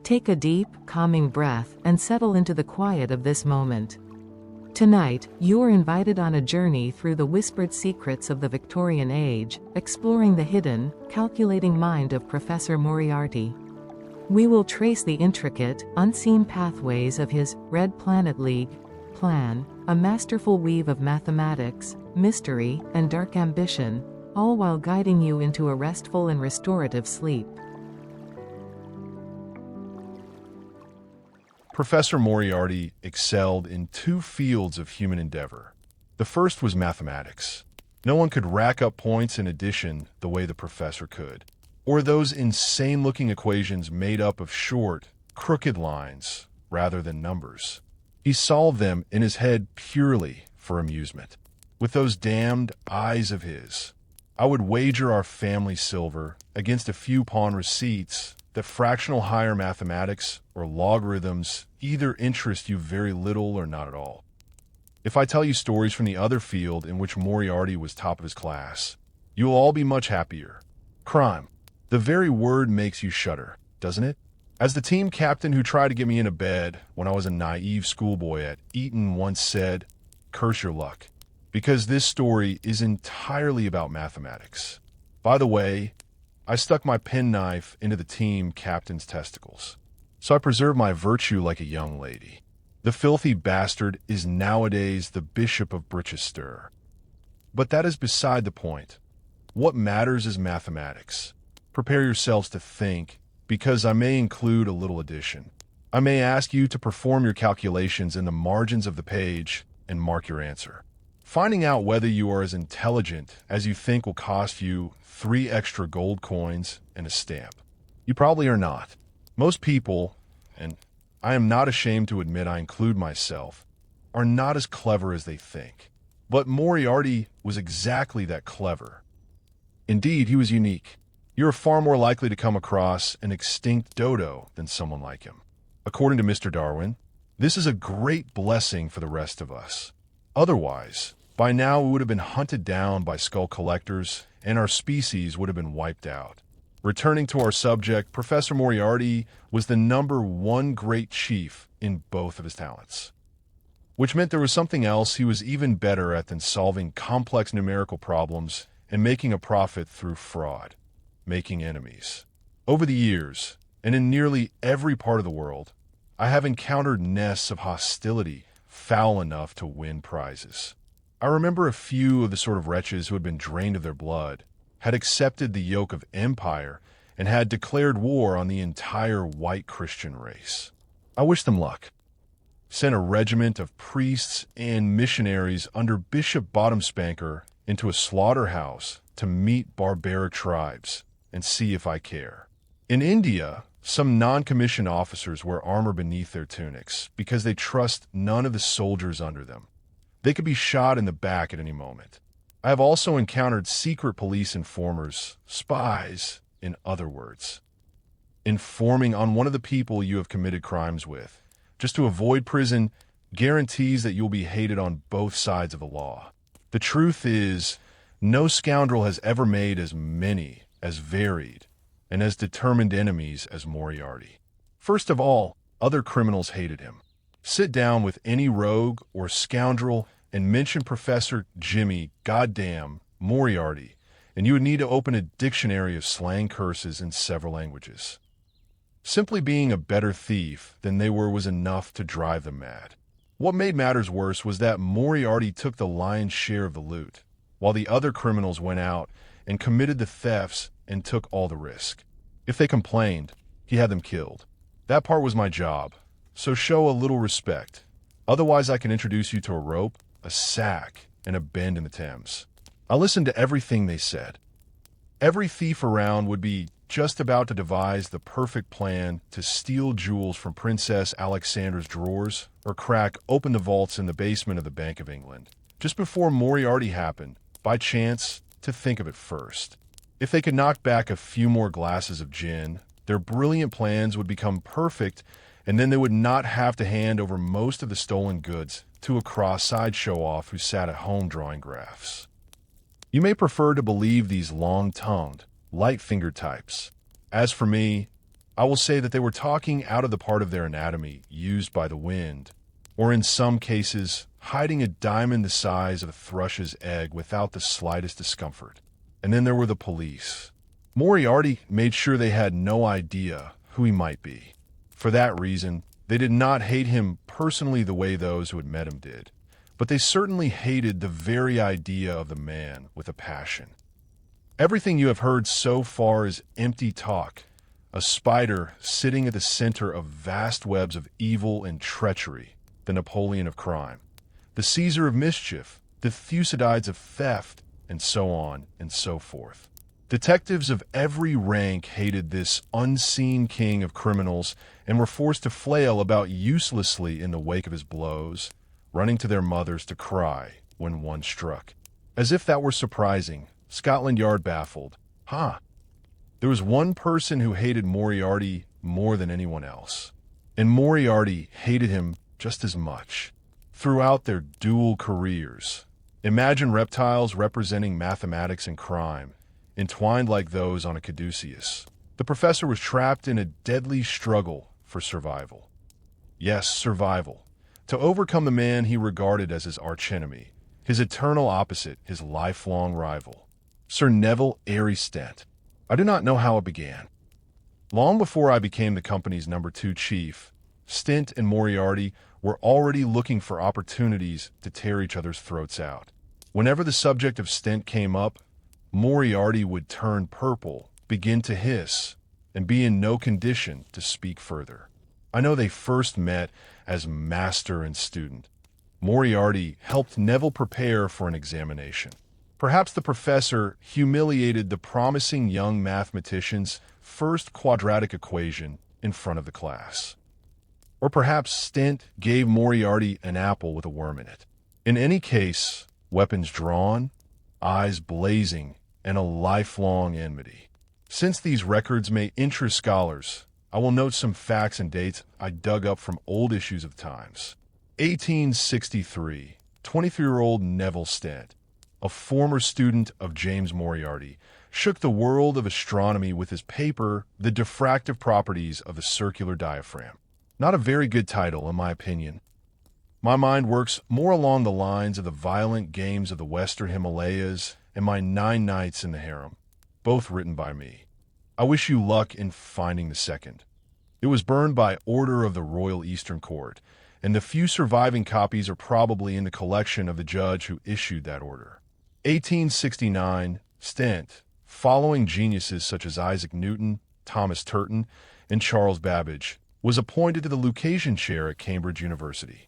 Take a deep, calming breath and settle into the quiet of this moment. Tonight, you are invited on a journey through the whispered secrets of the Victorian age, exploring the hidden, calculating mind of Professor Moriarty. We will trace the intricate, unseen pathways of his Red Planet League plan, a masterful weave of mathematics, mystery, and dark ambition, all while guiding you into a restful and restorative sleep. Professor Moriarty excelled in two fields of human endeavor. The first was mathematics. No one could rack up points in addition the way the professor could, or those insane-looking equations made up of short, crooked lines rather than numbers. He solved them in his head purely for amusement. With those damned eyes of his, I would wager our family silver against a few pawn receipts that fractional higher mathematics or logarithms either interest you very little or not at all. If I tell you stories from the other field in which Moriarty was top of his class, you will all be much happier. Crime. The very word makes you shudder, doesn't it? As the team captain who tried to get me into bed when I was a naive schoolboy at Eton once said, "Curse your luck," because this story is entirely about mathematics. By the way, I stuck my penknife into the team captain's testicles, so I preserve my virtue like a young lady. The filthy bastard is nowadays the Bishop of Brichester. But that is beside the point. What matters is mathematics. Prepare yourselves to think, because I may include a little addition. I may ask you to perform your calculations in the margins of the page and mark your answer. Finding out whether you are as intelligent as you think will cost you 3 extra gold coins and a stamp. You probably are not. Most people, and I am not ashamed to admit I include myself, are not as clever as they think. But Moriarty was exactly that clever. Indeed, he was unique. You are far more likely to come across an extinct dodo than someone like him. According to Mr. Darwin, this is a great blessing for the rest of us. Otherwise, by now we would have been hunted down by skull collectors, and our species would have been wiped out. Returning to our subject, Professor Moriarty was the #1 great chief in both of his talents, which meant there was something else he was even better at than solving complex numerical problems and making a profit through fraud, making enemies. Over the years, and in nearly every part of the world, I have encountered nests of hostility foul enough to win prizes. I remember a few of the sort of wretches who had been drained of their blood, had accepted the yoke of empire, and had declared war on the entire white Christian race. I wish them luck. Sent a regiment of priests and missionaries under Bishop Bottomspanker into a slaughterhouse to meet barbaric tribes and see if I care. In India, some non-commissioned officers wear armor beneath their tunics because they trust none of the soldiers under them. They could be shot in the back at any moment. I have also encountered secret police informers, spies, in other words, informing on one of the people you have committed crimes with. Just to avoid prison guarantees that you'll be hated on both sides of the law. The truth is, no scoundrel has ever made as many, as varied, and as determined enemies as Moriarty. First of all, other criminals hated him. Sit down with any rogue or scoundrel and mention Professor Jimmy Goddamn Moriarty, and you would need to open a dictionary of slang curses in several languages. Simply being a better thief than they were was enough to drive them mad. What made matters worse was that Moriarty took the lion's share of the loot, while the other criminals went out and committed the thefts and took all the risk. If they complained, he had them killed. That part was my job, so show a little respect. Otherwise, I can introduce you to a rope, a sack, and a bend in the Thames. I listened to everything they said. Every thief around would be just about to devise the perfect plan to steal jewels from Princess Alexandra's drawers or crack open the vaults in the basement of the Bank of England. Just before Moriarty happened, by chance, to think of it first. If they could knock back a few more glasses of gin, their brilliant plans would become perfect, and then they would not have to hand over most of the stolen goods to a cross-eyed show-off who sat at home drawing graphs. You may prefer to believe these long-tongued, light-fingered types. As for me, I will say that they were talking out of the part of their anatomy used by the wind, or in some cases, hiding a diamond the size of a thrush's egg without the slightest discomfort. And then there were the police. Moriarty made sure they had no idea who he might be. For that reason, they did not hate him personally the way those who had met him did, but they certainly hated the very idea of the man with a passion. Everything you have heard so far is empty talk, a spider sitting at the center of vast webs of evil and treachery, the Napoleon of crime, the Caesar of mischief, the Thucydides of theft, and so on and so forth. Detectives of every rank hated this unseen king of criminals and were forced to flail about uselessly in the wake of his blows, running to their mothers to cry when one struck. As if that were surprising, Scotland Yard baffled. There was one person who hated Moriarty more than anyone else, and Moriarty hated him just as much. Throughout their dual careers, imagine reptiles representing mathematics and crime, entwined like those on a caduceus. The professor was trapped in a deadly struggle for survival. Yes, survival. To overcome the man he regarded as his archenemy, his eternal opposite, his lifelong rival, Sir Nevil Airey Stent. I do not know how it began. Long before I became the company's number 2 chief, Stent and Moriarty were already looking for opportunities to tear each other's throats out. Whenever the subject of Stent came up, Moriarty would turn purple, begin to hiss, and be in no condition to speak further. I know they first met as master and student. Moriarty helped Nevil prepare for an examination. Perhaps the professor humiliated the promising young mathematician's first quadratic equation in front of the class. Or perhaps Stent gave Moriarty an apple with a worm in it. In any case, weapons drawn, eyes blazing, and a lifelong enmity. Since these records may interest scholars, I will note some facts and dates I dug up from old issues of Times. 1863, 23-year-old Nevil Stent, a former student of James Moriarty, shook the world of astronomy with his paper, The Diffractive Properties of the Circular Diaphragm. Not a very good title, in my opinion. My mind works more along the lines of the violent games of the Western Himalayas and my 9 Nights in the Harem, both written by me. I wish you luck in finding the second. It was burned by order of the Royal Eastern Court, and the few surviving copies are probably in the collection of the judge who issued that order. 1869, Stent, following geniuses such as Isaac Newton, Thomas Turton, and Charles Babbage, was appointed to the Lucasian chair at Cambridge University.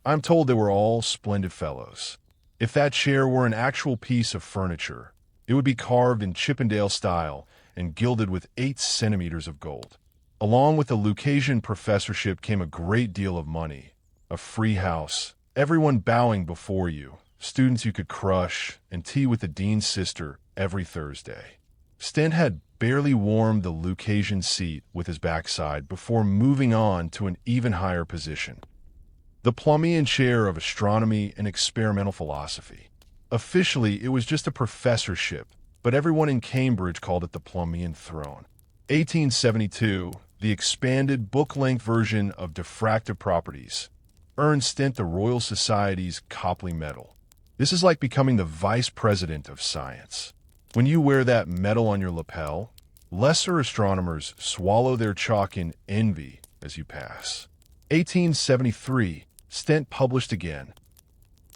I'm told they were all splendid fellows. If that chair were an actual piece of furniture, it would be carved in Chippendale style and gilded with 8 centimeters of gold. Along with the Lucasian professorship came a great deal of money, a free house, everyone bowing before you, students you could crush, and tea with the dean's sister every Thursday. Stent had barely warmed the Lucasian seat with his backside before moving on to an even higher position, the Plumian chair of astronomy and experimental philosophy. Officially, it was just a professorship, but everyone in Cambridge called it the Plumian throne. 1872, the expanded book-length version of Diffractive Properties earned Stent the Royal Society's Copley Medal. This is like becoming the vice president of science. When you wear that medal on your lapel, lesser astronomers swallow their chalk in envy as you pass. 1873, Stent published again.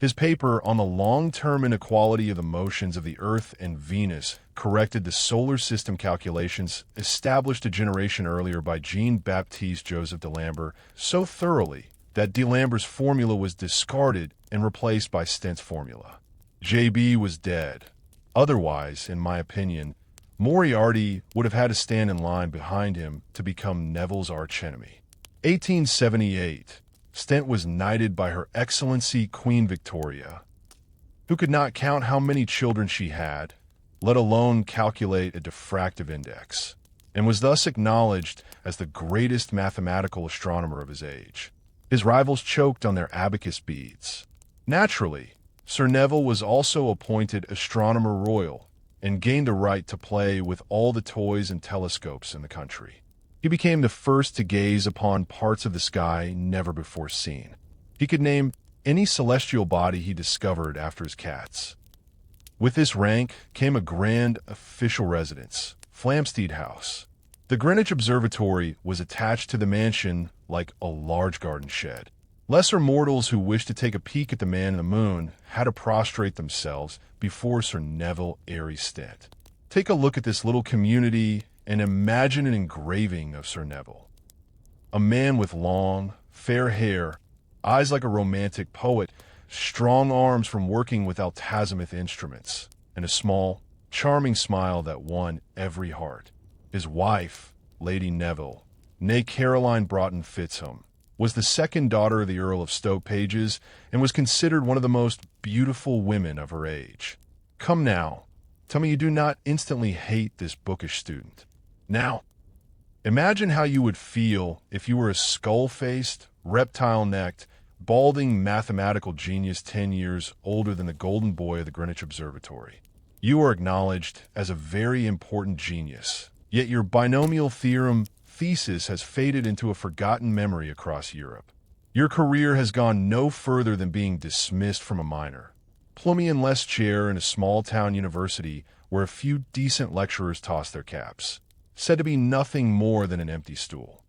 His paper on the long-term inequality of the motions of the Earth and Venus corrected the solar system calculations established a generation earlier by Jean-Baptiste Joseph D'Alembert so thoroughly that D'Alembert's formula was discarded and replaced by Stent's formula. JB was dead. Otherwise, in my opinion, Moriarty would have had to stand in line behind him to become Nevil's archenemy. 1878, Stent was knighted by Her Excellency Queen Victoria, who could not count how many children she had, let alone calculate a diffractive index, and was thus acknowledged as the greatest mathematical astronomer of his age. His rivals choked on their abacus beads. Naturally, Sir Nevil was also appointed Astronomer Royal and gained the right to play with all the toys and telescopes in the country. He became the first to gaze upon parts of the sky never before seen. He could name any celestial body he discovered after his cats. With this rank came a grand official residence, Flamsteed House. The Greenwich Observatory was attached to the mansion like a large garden shed. Lesser mortals who wished to take a peek at the man in the moon had to prostrate themselves before Sir Nevil Airey Stent. Take a look at this little community and imagine an engraving of Sir Nevil. A man with long, fair hair, eyes like a romantic poet, strong arms from working with altazimuth instruments, and a small, charming smile that won every heart. His wife, Lady Nevil, née Caroline Broughton Fitzham, was the second daughter of the Earl of Stoke-Pages and was considered one of the most beautiful women of her age. Come now, tell me you do not instantly hate this bookish student. Now, imagine how you would feel if you were a skull-faced, reptile-necked, balding mathematical genius 10 years older than the golden boy of the Greenwich Observatory. You are acknowledged as a very important genius, yet your binomial theorem thesis has faded into a forgotten memory across Europe. Your career has gone no further than being dismissed from a minor, Plumian-less chair in a small-town university where a few decent lecturers toss their caps, said to be nothing more than an empty stool.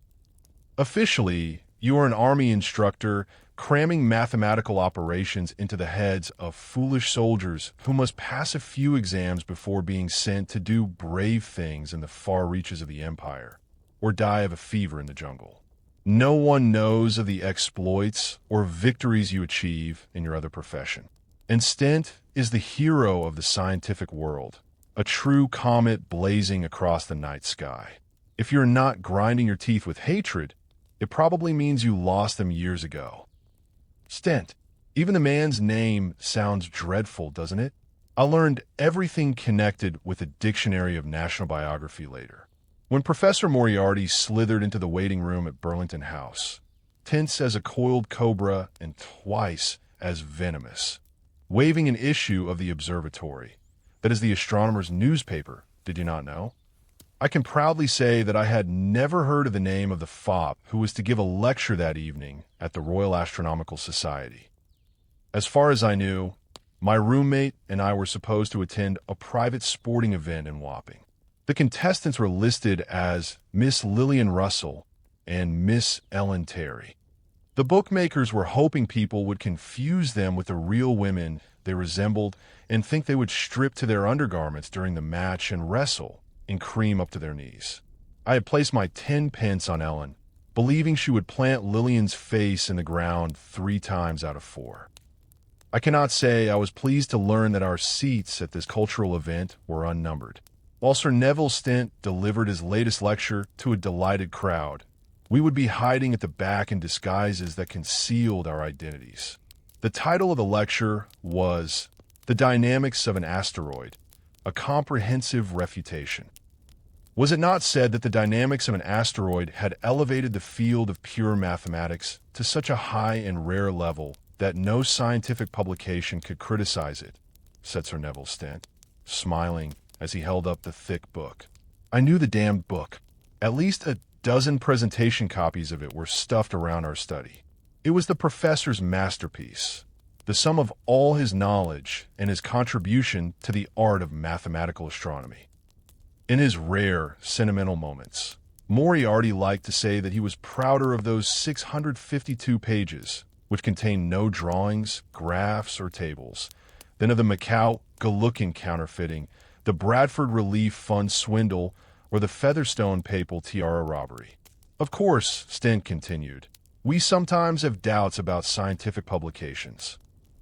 Officially, you are an army instructor cramming mathematical operations into the heads of foolish soldiers who must pass a few exams before being sent to do brave things in the far reaches of the Empire, or die of a fever in the jungle. No one knows of the exploits or victories you achieve in your other profession. And Stent is the hero of the scientific world, a true comet blazing across the night sky. If you're not grinding your teeth with hatred, it probably means you lost them years ago. Stent. Even the man's name sounds dreadful, doesn't it? I learned everything connected with a dictionary of national biography later. When Professor Moriarty slithered into the waiting room at Burlington House, tense as a coiled cobra and twice as venomous, waving an issue of the Observatory, that is the astronomer's newspaper, did you not know? I can proudly say that I had never heard of the name of the fop who was to give a lecture that evening at the Royal Astronomical Society. As far as I knew, my roommate and I were supposed to attend a private sporting event in Wapping. The contestants were listed as Miss Lillian Russell and Miss Ellen Terry. The bookmakers were hoping people would confuse them with the real women they resembled and think they would strip to their undergarments during the match and wrestle in cream up to their knees. I had placed my 10 pence on Ellen, believing she would plant Lillian's face in the ground 3 times out of 4. I cannot say I was pleased to learn that our seats at this cultural event were unnumbered. While Sir Nevil Stent delivered his latest lecture to a delighted crowd, we would be hiding at the back in disguises that concealed our identities. The title of the lecture was The Dynamics of an Asteroid, a Comprehensive Refutation. Was it not said that the dynamics of an asteroid had elevated the field of pure mathematics to such a high and rare level that no scientific publication could criticize it, said Sir Nevil Stent, smiling as he held up the thick book. I knew the damned book. At least a dozen presentation copies of it were stuffed around our study. It was the professor's masterpiece, the sum of all his knowledge and his contribution to the art of mathematical astronomy. In his rare, sentimental moments, Moriarty liked to say that he was prouder of those 652 pages, which contained no drawings, graphs, or tables, than of the Macau Galookin counterfeiting, the Bradford Relief Fund swindle, or the Featherstone Papal tiara robbery. Of course, Stent continued, we sometimes have doubts about scientific publications.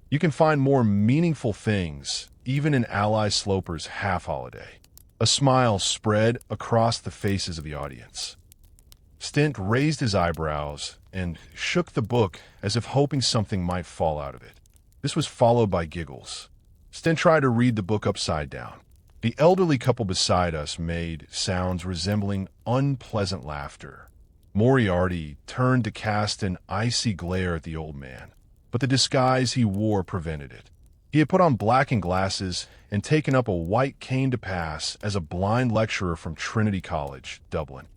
You can find more meaningful things, even in Ally Sloper's half-holiday. A smile spread across the faces of the audience. Stent raised his eyebrows and shook the book as if hoping something might fall out of it. This was followed by giggles. Stent tried to read the book upside down. The elderly couple beside us made sounds resembling unpleasant laughter. Moriarty turned to cast an icy glare at the old man, but the disguise he wore prevented it. He had put on blackened glasses and taken up a white cane to pass as a blind lecturer from Trinity College, Dublin.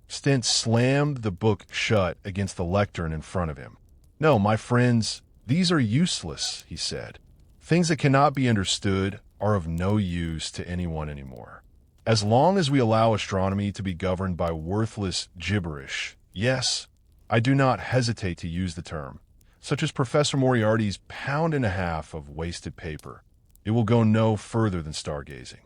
Stent slammed the book shut against the lectern in front of him. "No, my friends, these are useless," he said. "Things that cannot be understood are of no use to anyone anymore. As long as we allow astronomy to be governed by worthless gibberish, yes, I do not hesitate to use the term, such as Professor Moriarty's pound and a half of wasted paper, it will go no further than stargazing.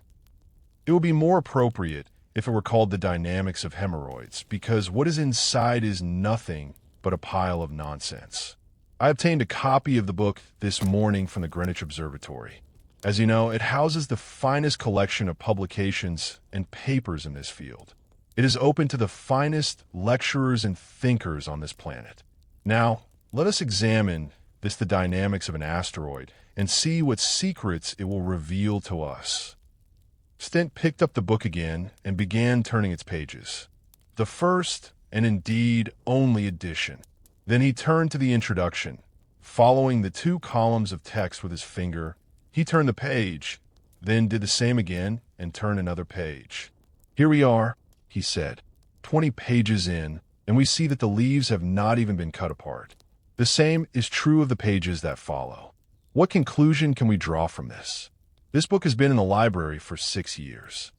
It would be more appropriate if it were called the dynamics of hemorrhoids, because what is inside is nothing but a pile of nonsense. I obtained a copy of the book this morning from the Greenwich Observatory. As you know, it houses the finest collection of publications and papers in this field. It is open to the finest lecturers and thinkers on this planet. Now, let us examine the dynamics of an asteroid and see what secrets it will reveal to us. Stent picked up the book again and began turning its pages. The first, and indeed only edition. Then he turned to the introduction. Following the 2 columns of text with his finger, he turned the page, then did the same again and turned another page. "Here we are," he said, 20 pages in, and we see that the leaves have not even been cut apart. The same is true of the pages that follow. What conclusion can we draw from this? This book has been in the library for 6 years.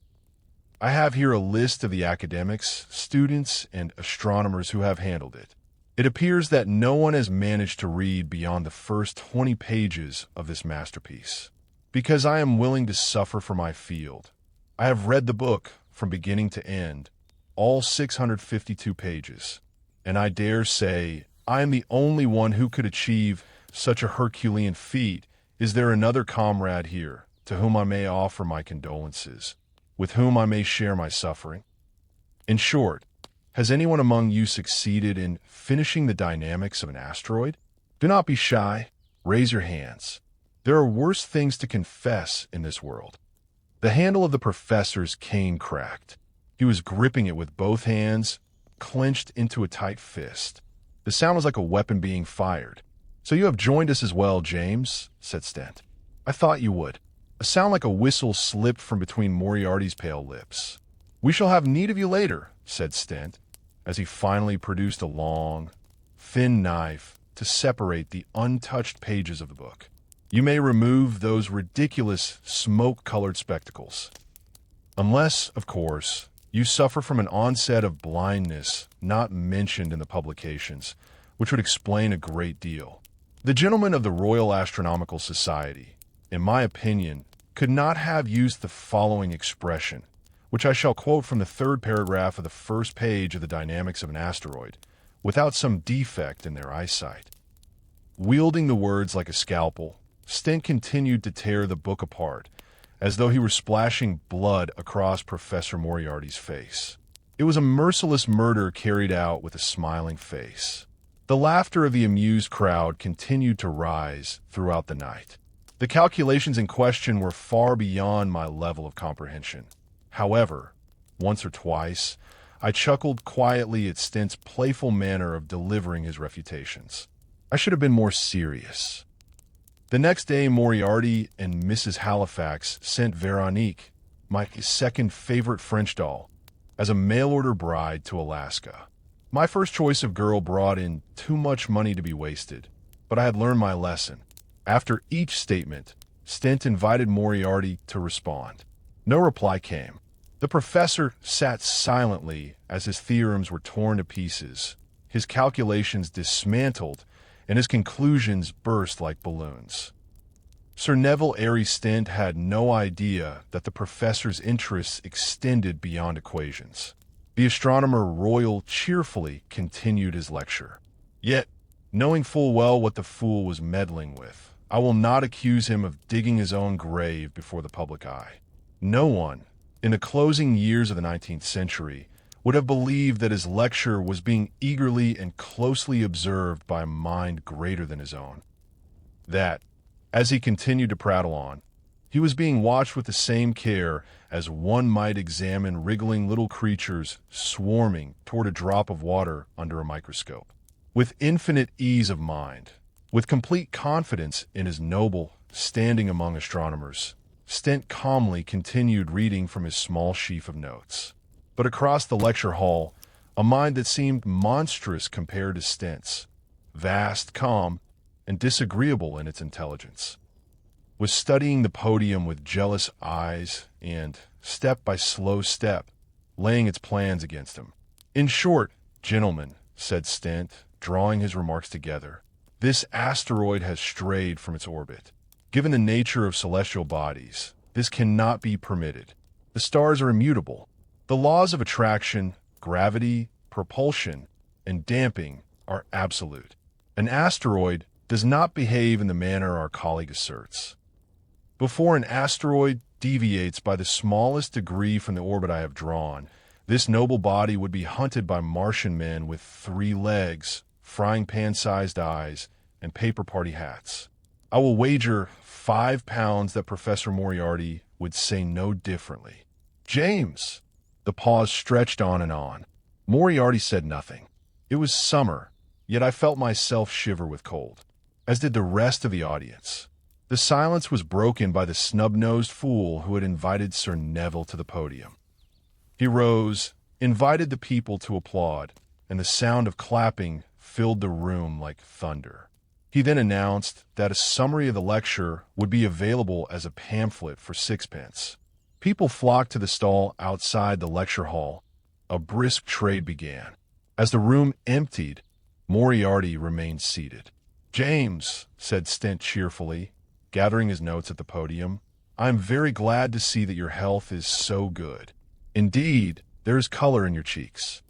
I have here a list of the academics, students, and astronomers who have handled it. It appears that no one has managed to read beyond the first 20 pages of this masterpiece. Because I am willing to suffer for my field, I have read the book from beginning to end, all 652 pages, and I dare say I am the only one who could achieve such a Herculean feat. Is there another comrade here to whom I may offer my condolences, with whom I may share my suffering? In short, has anyone among you succeeded in finishing the dynamics of an asteroid? Do not be shy. Raise your hands. There are worse things to confess in this world. The handle of the professor's cane cracked. He was gripping it with both hands, clenched into a tight fist. The sound was like a weapon being fired. "So you have joined us as well, James," said Stent. "I thought you would." A sound like a whistle slipped from between Moriarty's pale lips. "We shall have need of you later," said Stent, as he finally produced a long, thin knife to separate the untouched pages of the book. "You may remove those ridiculous smoke-colored spectacles. Unless, of course, you suffer from an onset of blindness not mentioned in the publications, which would explain a great deal. The gentlemen of the Royal Astronomical Society, in my opinion, could not have used the following expression, which I shall quote from the 3rd paragraph of the 1st page of the Dynamics of an Asteroid, without some defect in their eyesight." Wielding the words like a scalpel, Stent continued to tear the book apart, as though he were splashing blood across Professor Moriarty's face. It was a merciless murder carried out with a smiling face. The laughter of the amused crowd continued to rise throughout the night. The calculations in question were far beyond my level of comprehension. However, once or twice, I chuckled quietly at Stent's playful manner of delivering his refutations. I should have been more serious. The next day, Moriarty and Mrs. Halifax sent Veronique, my second favorite French doll, as a mail-order bride to Alaska. My first choice of girl brought in too much money to be wasted, but I had learned my lesson. After each statement, Stent invited Moriarty to respond. No reply came. The professor sat silently as his theorems were torn to pieces, his calculations dismantled, and his conclusions burst like balloons. Sir Nevil Airey Stent had no idea that the professor's interests extended beyond equations. The astronomer royal cheerfully continued his lecture. Yet, knowing full well what the fool was meddling with, I will not accuse him of digging his own grave before the public eye. No one, in the closing years of the 19th century, would have believed that his lecture was being eagerly and closely observed by a mind greater than his own. That, as he continued to prattle on, he was being watched with the same care as one might examine wriggling little creatures swarming toward a drop of water under a microscope. With infinite ease of mind, with complete confidence in his noble standing among astronomers, Stent calmly continued reading from his small sheaf of notes. But across the lecture hall, a mind that seemed monstrous compared to Stent's, vast, calm, and disagreeable in its intelligence, was studying the podium with jealous eyes and, step by slow step, laying its plans against him. "In short, gentlemen," said Stent, drawing his remarks together, "this asteroid has strayed from its orbit. Given the nature of celestial bodies, this cannot be permitted. The stars are immutable. The laws of attraction, gravity, propulsion, and damping are absolute. An asteroid does not behave in the manner our colleague asserts. Before an asteroid deviates by the smallest degree from the orbit I have drawn, this noble body would be hunted by Martian men with 3 legs, frying-pan-sized eyes, and paper party hats. I will wager £5 that Professor Moriarty would say no differently." "James!" The pause stretched on and on. Moriarty said nothing. It was summer, yet I felt myself shiver with cold, as did the rest of the audience. The silence was broken by the snub-nosed fool who had invited Sir Nevil to the podium. He rose, invited the people to applaud, and the sound of clapping filled the room like thunder. He then announced that a summary of the lecture would be available as a pamphlet for 6 pence. People flocked to the stall outside the lecture hall. A brisk trade began. As the room emptied, Moriarty remained seated. "James," said Stent cheerfully, gathering his notes at the podium, "I am very glad to see that your health is so good. Indeed, there is color in your cheeks.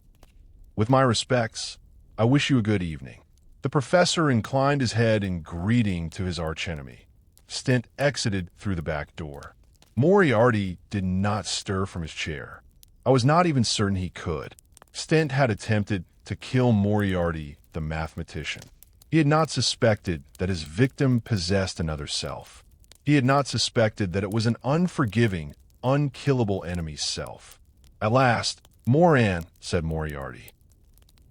With my respects, I wish you a good evening." The professor inclined his head in greeting to his archenemy. Stent exited through the back door. Moriarty did not stir from his chair. I was not even certain he could. Stent had attempted to kill Moriarty, the mathematician. He had not suspected that his victim possessed another self. He had not suspected that it was an unforgiving, unkillable enemy's self. "At last, Moran," said Moriarty.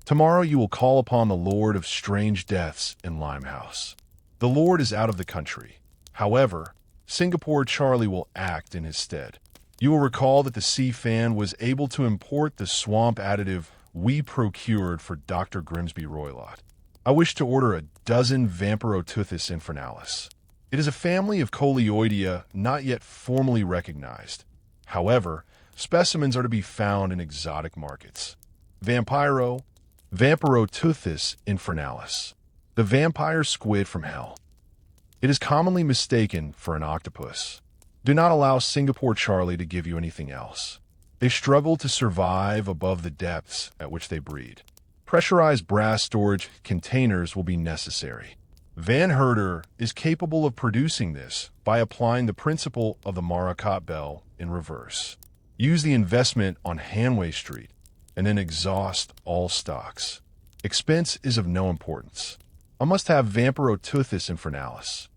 "Tomorrow you will call upon the Lord of Strange Deaths in Limehouse. The Lord is out of the country. However, Singapore Charlie will act in his stead. You will recall that the Sea Fan was able to import the swamp additive we procured for Dr. Grimsby Roylott. I wish to order a dozen Vampirotuthis infernalis. It is a family of Coleoidea not yet formally recognized. However, specimens are to be found in exotic markets. Vampirotuthis infernalis, the vampire squid from hell. It is commonly mistaken for an octopus. Do not allow Singapore Charlie to give you anything else. They struggle to survive above the depths at which they breed. Pressurized brass storage containers will be necessary. Van Herder is capable of producing this by applying the principle of the Maracot bell in reverse. Use the investment on Hanway Street and then exhaust all stocks. Expense is of no importance. I must have Vampirotuthis infernalis."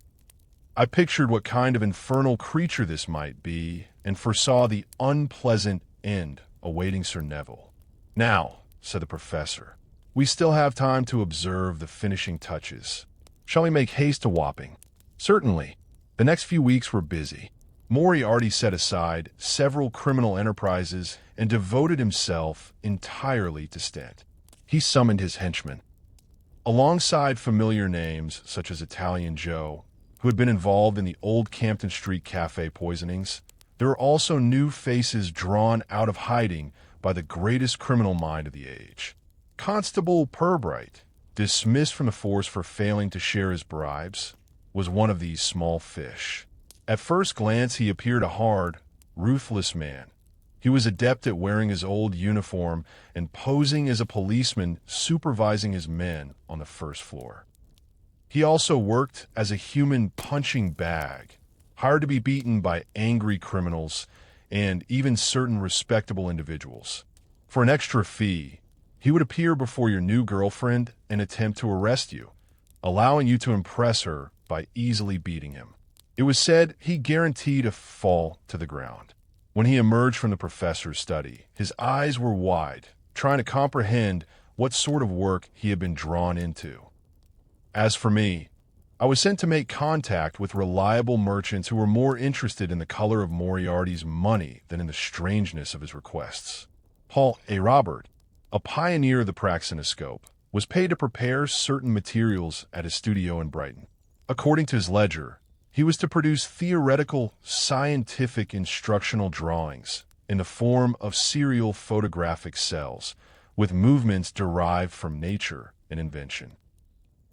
I pictured what kind of infernal creature this might be and foresaw the unpleasant end awaiting Sir Nevil. "Now," said the professor, "we still have time to observe the finishing touches. Shall we make haste to Wapping?" "Certainly." The next few weeks were busy. Moriarty set aside several criminal enterprises and devoted himself entirely to Stent. He summoned his henchmen. Alongside familiar names such as Italian Joe, who had been involved in the old Campton Street Cafe poisonings, there were also new faces drawn out of hiding by the greatest criminal mind of the age. Constable Pirbright, dismissed from the force for failing to share his bribes, was one of these small fish. At first glance, he appeared a hard, ruthless man. He was adept at wearing his old uniform and posing as a policeman supervising his men on the first floor. He also worked as a human punching bag, hired to be beaten by angry criminals and even certain respectable individuals. For an extra fee, he would appear before your new girlfriend and attempt to arrest you, allowing you to impress her by easily beating him. It was said he guaranteed a fall to the ground. When he emerged from the professor's study, his eyes were wide, trying to comprehend what sort of work he had been drawn into. As for me, I was sent to make contact with reliable merchants who were more interested in the color of Moriarty's money than in the strangeness of his requests. Paul A. Robert, a pioneer of the praxinoscope, was paid to prepare certain materials at his studio in Brighton. According to his ledger, he was to produce theoretical, scientific instructional drawings in the form of serial photographic cells, with movements derived from nature and invention.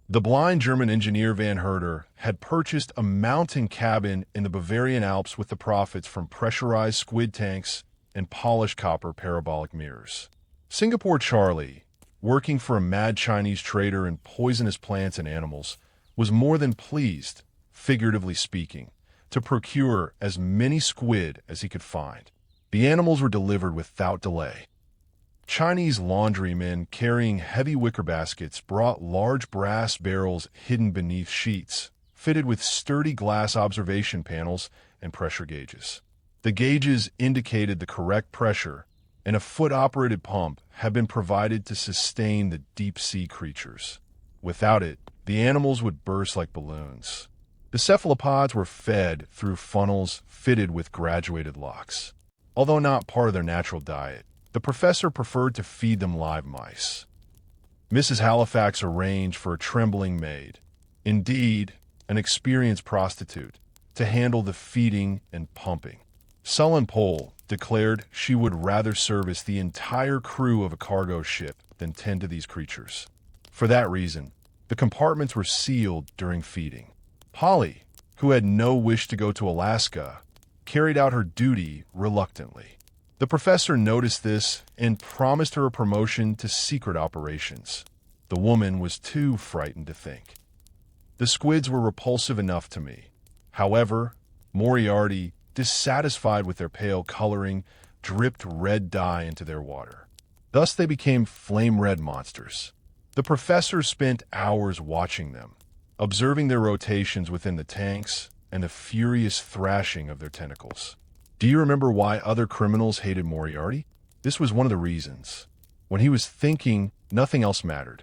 The blind German engineer Van Herder had purchased a mountain cabin in the Bavarian Alps with the profits from pressurized squid tanks and polished copper parabolic mirrors. Singapore Charlie, working for a mad Chinese trader in poisonous plants and animals, was more than pleased, figuratively speaking, to procure as many squid as he could find. The animals were delivered without delay. Chinese laundrymen carrying heavy wicker baskets brought large brass barrels hidden beneath sheets, fitted with sturdy glass observation panels and pressure gauges. The gauges indicated the correct pressure, and a foot-operated pump had been provided to sustain the deep-sea creatures. Without it, the animals would burst like balloons. The cephalopods were fed through funnels fitted with graduated locks. Although not part of their natural diet, the professor preferred to feed them live mice. Mrs. Halifax arranged for a trembling maid, indeed, an experienced prostitute, to handle the feeding and pumping. Sullen Pole declared she would rather service the entire crew of a cargo ship than tend to these creatures. For that reason, the compartments were sealed during feeding. Polly, who had no wish to go to Alaska, carried out her duty reluctantly. The professor noticed this and promised her a promotion to secret operations. The woman was too frightened to think. The squids were repulsive enough to me. However, Moriarty, dissatisfied with their pale coloring, dripped red dye into their water. Thus they became flame-red monsters. The professor spent hours watching them, observing their rotations within the tanks and the furious thrashing of their tentacles. Do you remember why other criminals hated Moriarty? This was one of the reasons. When he was thinking, nothing else mattered.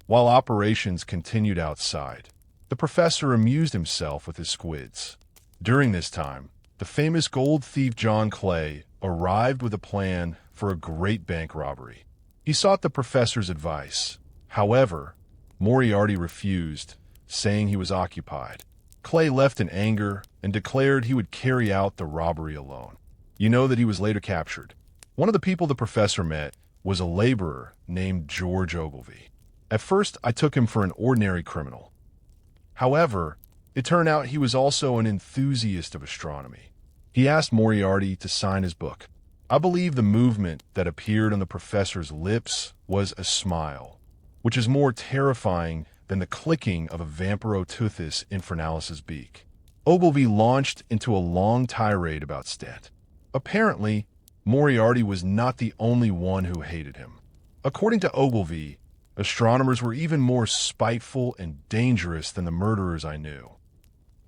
While operations continued outside, the professor amused himself with his squids. During this time, the famous gold thief John Clay arrived with a plan for a great bank robbery. He sought the professor's advice. However, Moriarty refused, saying he was occupied. Clay left in anger and declared he would carry out the robbery alone. You know that he was later captured. One of the people the professor met was a laborer named George Ogilvy. At first, I took him for an ordinary criminal. However, it turned out he was also an enthusiast of astronomy. He asked Moriarty to sign his book. I believe the movement that appeared on the professor's lips was a smile, which is more terrifying than the clicking of a Vampirotuthis infernalis's beak. Ogilvy launched into a long tirade about Stent. Apparently, Moriarty was not the only one who hated him. According to Ogilvy, astronomers were even more spiteful and dangerous than the murderers I knew.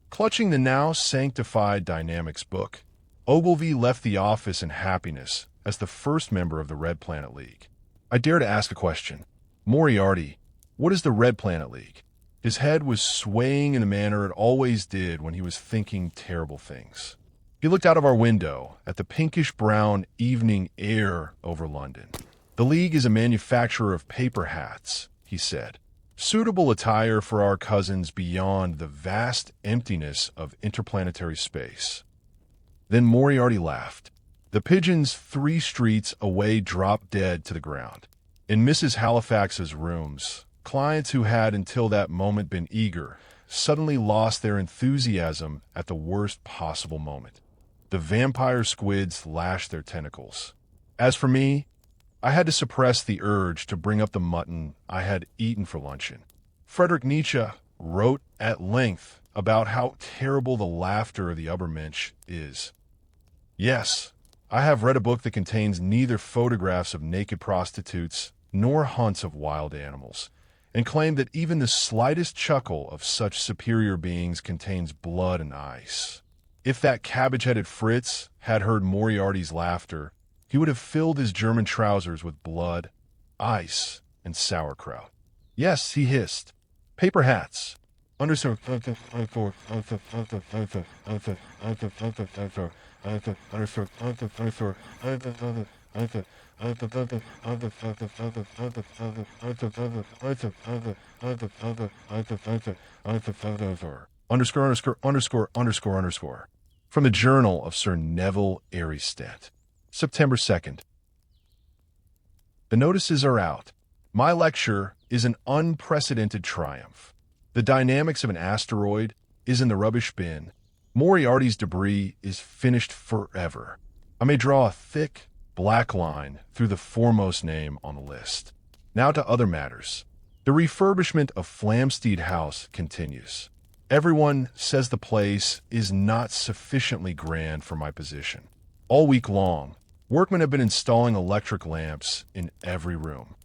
Clutching the now sanctified Dynamics book, Ogilvy left the office in happiness as the first member of the Red Planet League. I dare to ask a question. Moriarty, what is the Red Planet League? His head was swaying in the manner it always did when he was thinking terrible things. He looked out of our window at the pinkish-brown evening air over London. The League is a manufacturer of paper hats, he said. Suitable attire for our cousins beyond the vast emptiness of interplanetary space. Then Moriarty laughed. The pigeons 3 streets away dropped dead to the ground. In Mrs. Halifax's rooms, clients who had until that moment been eager suddenly lost their enthusiasm at the worst possible moment. The vampire squids lashed their tentacles. As for me, I had to suppress the urge to bring up the mutton I had eaten for luncheon. Friedrich Nietzsche wrote at length about how terrible the laughter of the Übermensch is. Yes, I have read a book that contains neither photographs of naked prostitutes nor hunts of wild animals, and claim that even the slightest chuckle of such superior beings contains blood and ice. If that cabbage-headed Fritz had heard Moriarty's laughter, he would have filled his German trousers with blood, ice, and sauerkraut. Yes, he hissed. Paper hats. _________________________ From the Journal of Sir Nevil Airey Stent, September 2nd. The notices are out. My lecture is an unprecedented triumph. The dynamics of an asteroid is in the rubbish bin. Moriarty's debris is finished forever. I may draw a thick, black line through the foremost name on the list. Now to other matters. The refurbishment of Flamsteed House continues. Everyone says the place is not sufficiently grand for my position. All week long, workmen have been installing electric lamps in every room.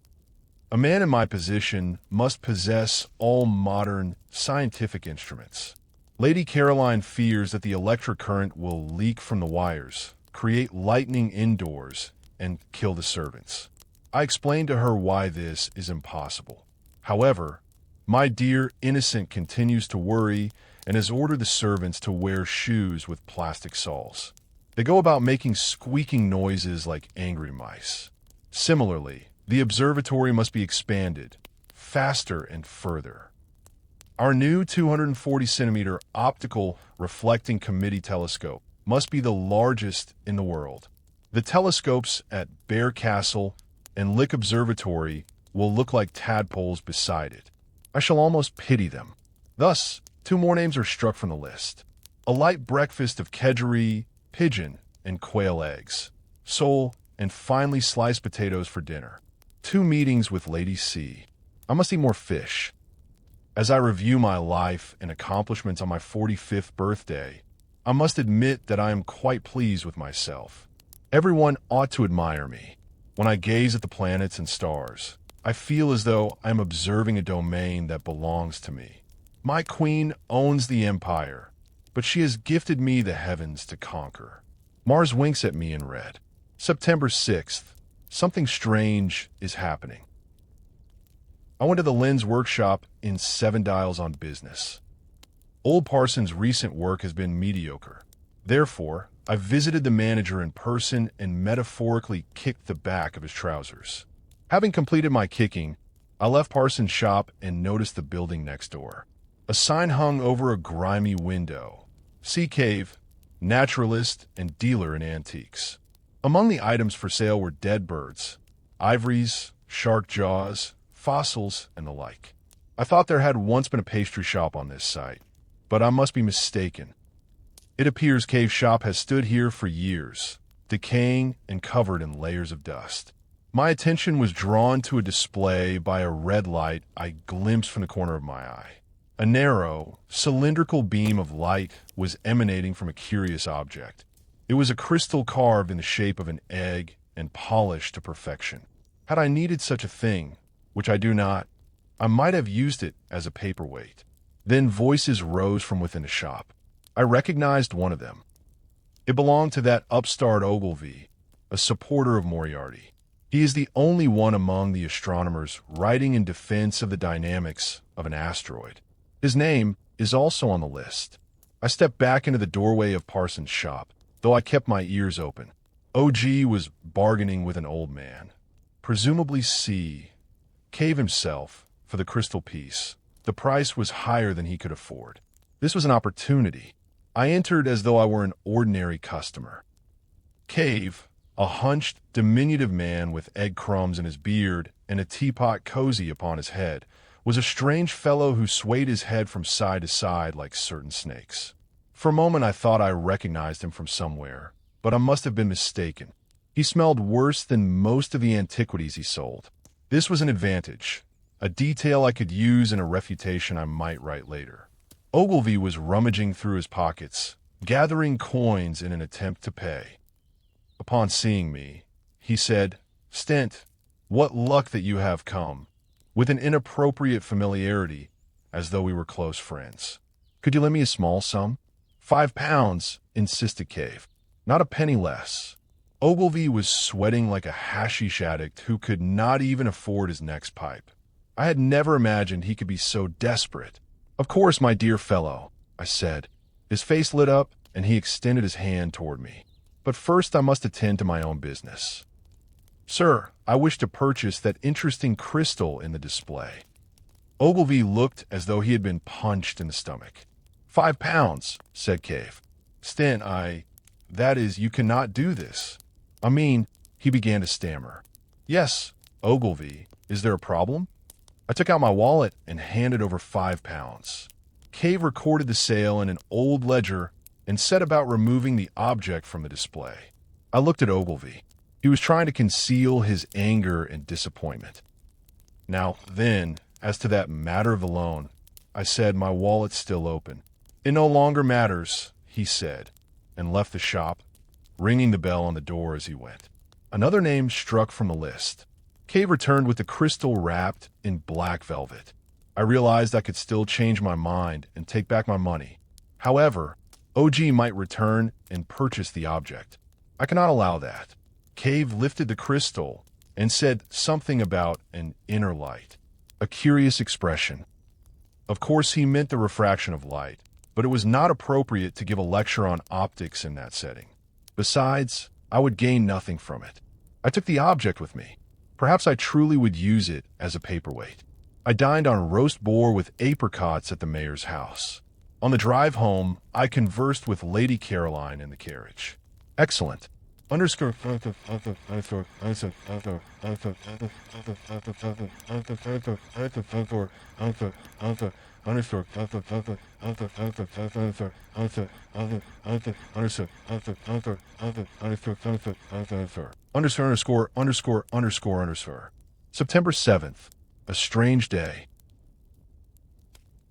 A man in my position must possess all modern, scientific instruments. Lady Caroline fears that the electric current will leak from the wires, create lightning indoors, and kill the servants. I explained to her why this is impossible. However, my dear innocent continues to worry and has ordered the servants to wear shoes with plastic soles. They go about making squeaking noises like angry mice. Similarly, the observatory must be expanded, faster and further. Our new 240-centimeter optical reflecting committee telescope must be the largest in the world. The telescopes at Bear Castle and Lick Observatory will look like tadpoles beside it. I shall almost pity them. Thus, 2 more names are struck from the list. A light breakfast of kedgeree, pigeon, and quail eggs, sole, and finely sliced potatoes for dinner. 2 meetings with Lady C. I must eat more fish. As I review my life and accomplishments on my 45th birthday, I must admit that I am quite pleased with myself. Everyone ought to admire me. When I gaze at the planets and stars, I feel as though I am observing a domain that belongs to me. My queen owns the empire, but she has gifted me the heavens to conquer. Mars winks at me in red. September 6th. Something strange is happening. I went to the Lynn's workshop in 7 Dials on business. Old Parsons' recent work has been mediocre. Therefore, I visited the manager in person and metaphorically kicked the back of his trousers. Having completed my kicking, I left Parsons' shop and noticed the building next door. A sign hung over a grimy window. Sea Cave, naturalist and dealer in antiques. Among the items for sale were dead birds, ivories, shark jaws, fossils, and the like. I thought there had once been a pastry shop on this site, but I must be mistaken. It appears Cave's shop has stood here for years, decaying and covered in layers of dust. My attention was drawn to a display by a red light I glimpsed from the corner of my eye. A narrow, cylindrical beam of light was emanating from a curious object. It was a crystal carved in the shape of an egg and polished to perfection. Had I needed such a thing, which I do not, I might have used it as a paperweight. Then voices rose from within the shop. I recognized one of them. It belonged to that upstart Ogilvy, a supporter of Moriarty. He is the only one among the astronomers writing in defense of the dynamics of an asteroid. His name is also on the list. I stepped back into the doorway of Parsons' shop, though I kept my ears open. OG was bargaining with an old man, presumably C. Cave himself, for the crystal piece. The price was higher than he could afford. This was an opportunity. I entered as though I were an ordinary customer. Cave, a hunched, diminutive man with egg crumbs in his beard and a teapot cozy upon his head, was a strange fellow who swayed his head from side to side like certain snakes. For a moment I thought I recognized him from somewhere, but I must have been mistaken. He smelled worse than most of the antiquities he sold. This was an advantage, a detail I could use in a refutation I might write later. Ogilvy was rummaging through his pockets, gathering coins in an attempt to pay. Upon seeing me, he said, "Stent, what luck that you have come," with an inappropriate familiarity, as though we were close friends. "Could you lend me a small sum?" £5, insisted Cave. Not a penny less. Ogilvy was sweating like a hashish addict who could not even afford his next pipe. I had never imagined he could be so desperate. "Of course, my dear fellow," I said. His face lit up, and he extended his hand toward me. "But first I must attend to my own business." "Sir, I wish to purchase that interesting crystal in the display." Ogilvy looked as though he had been punched in the stomach. £5, said Cave. "Stent, that is, you cannot do this. I mean," he began to stammer. "Yes, Ogilvy, is there a problem?" I took out my wallet and handed over £5. Cave recorded the sale in an old ledger and set about removing the object from the display. I looked at Ogilvy. He was trying to conceal his anger and disappointment. "Now, then, as to that matter of the loan," I said, my wallet still open. "It no longer matters," he said, and left the shop, ringing the bell on the door as he went. Another name struck from the list. Cave returned with the crystal wrapped in black velvet. I realized I could still change my mind and take back my money. However, OG might return and purchase the object. I cannot allow that. Cave lifted the crystal and said something about an inner light, a curious expression. Of course, he meant the refraction of light, but it was not appropriate to give a lecture on optics in that setting. Besides, I would gain nothing from it. I took the object with me. Perhaps I truly would use it as a paperweight. I dined on roast boar with apricots at the mayor's house. On the drive home, I conversed with Lady Caroline in the carriage. Excellent. Underscore. September 7th. A strange day.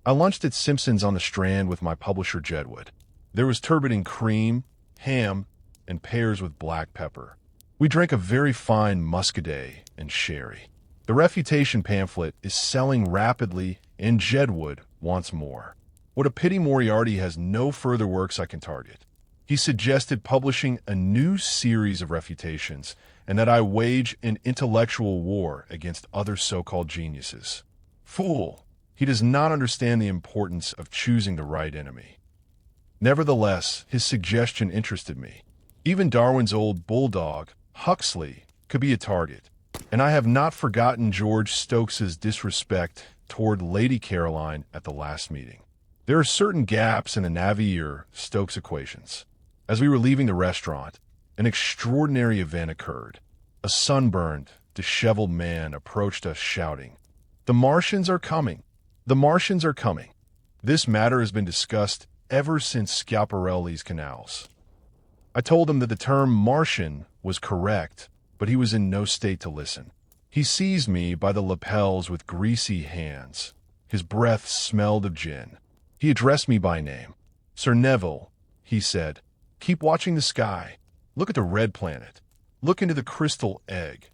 I lunched at Simpson's on the Strand with my publisher Jedwood. There was turbot and cream, ham, and pears with black pepper. We drank a very fine muscadet and sherry. The refutation pamphlet is selling rapidly, and Jedwood wants more. What a pity Moriarty has no further works I can target. He suggested publishing a new series of refutations, and that I wage an intellectual war against other so-called geniuses. Fool! He does not understand the importance of choosing the right enemy. Nevertheless, his suggestion interested me. Even Darwin's old bulldog, Huxley, could be a target, and I have not forgotten George Stokes's disrespect toward Lady Caroline at the last meeting. There are certain gaps in the Navier-Stokes equations. As we were leaving the restaurant, an extraordinary event occurred. A sunburned, disheveled man approached us shouting, "The Martians are coming! The Martians are coming!" This matter has been discussed ever since Schiaparelli's canals. I told him that the term Martian was correct, but he was in no state to listen. He seized me by the lapels with greasy hands. His breath smelled of gin. He addressed me by name. "Sir Nevil," he said, "keep watching the sky. Look at the red planet. Look into the crystal egg."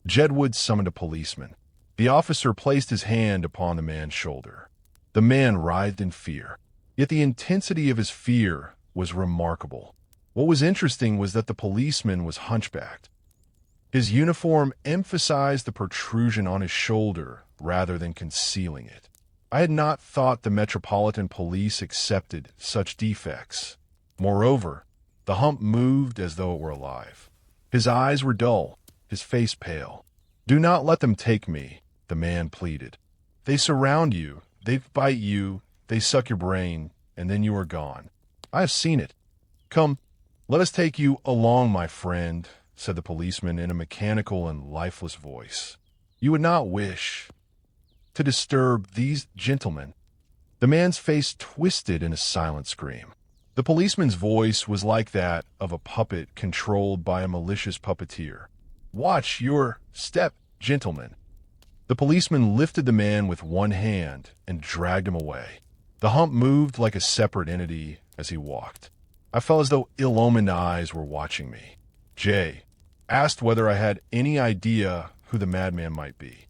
Jedwood summoned a policeman. The officer placed his hand upon the man's shoulder. The man writhed in fear. Yet the intensity of his fear was remarkable. What was interesting was that the policeman was hunchbacked. His uniform emphasized the protrusion on his shoulder rather than concealing it. I had not thought the Metropolitan Police accepted such defects. Moreover, the hump moved as though it were alive. His eyes were dull, his face pale. "Do not let them take me," the man pleaded. "They surround you, they bite you, they suck your brain, and then you are gone. I have seen it. Come, let us take you along, my friend," said the policeman in a mechanical and lifeless voice. "You would not wish to disturb these gentlemen." The man's face twisted in a silent scream. The policeman's voice was like that of a puppet controlled by a malicious puppeteer. "Watch your step, gentlemen." The policeman lifted the man with one hand and dragged him away. The hump moved like a separate entity as he walked. I felt as though ill-omened eyes were watching me. J. asked whether I had any idea who the madman might be.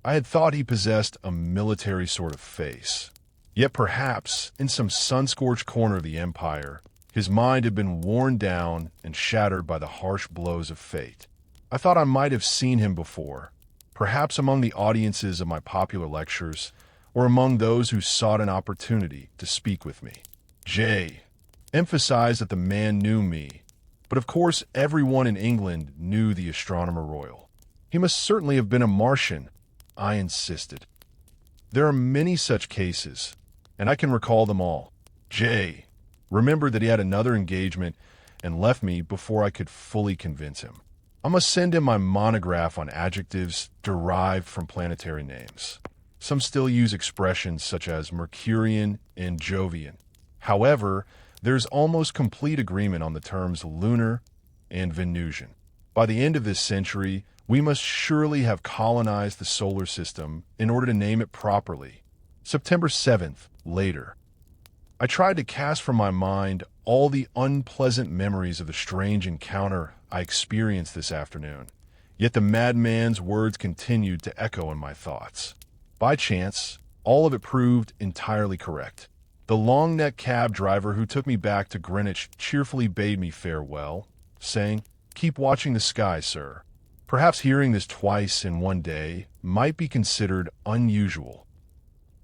I had thought he possessed a military sort of face. Yet perhaps, in some sun-scorched corner of the empire, his mind had been worn down and shattered by the harsh blows of fate. I thought I might have seen him before, perhaps among the audiences of my popular lectures, or among those who sought an opportunity to speak with me. J. emphasized that the man knew me, But of course, everyone in England knew the Astronomer Royal. He must certainly have been a Martian, I insisted. There are many such cases, and I can recall them all. Jay remembered that he had another engagement and left me before I could fully convince him. I must send him my monograph on adjectives derived from planetary names. Some still use expressions such as Mercurian and Jovian. However, there's almost complete agreement on the terms lunar and Venusian. By the end of this century, we must surely have colonized the solar system in order to name it properly. September 7th, later. I tried to cast from my mind all the unpleasant memories of the strange encounter I experienced this afternoon, yet the madman's words continued to echo in my thoughts. By chance, all of it proved entirely correct. The long-necked cab driver who took me back to Greenwich cheerfully bade me farewell, saying, "Keep watching the sky, sir." Perhaps hearing this twice in one day might be considered unusual.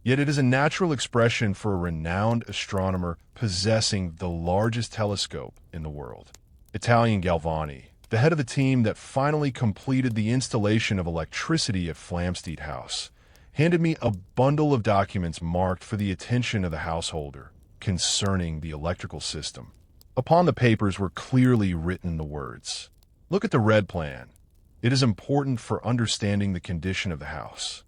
Yet it is a natural expression for a renowned astronomer possessing the largest telescope in the world. Italian Galvani, the head of the team that finally completed the installation of electricity at Flamsteed House, handed me a bundle of documents marked for the attention of the householder concerning the electrical system. Upon the papers were clearly written the words, "Look at the red plan. It is important for understanding the condition of the house."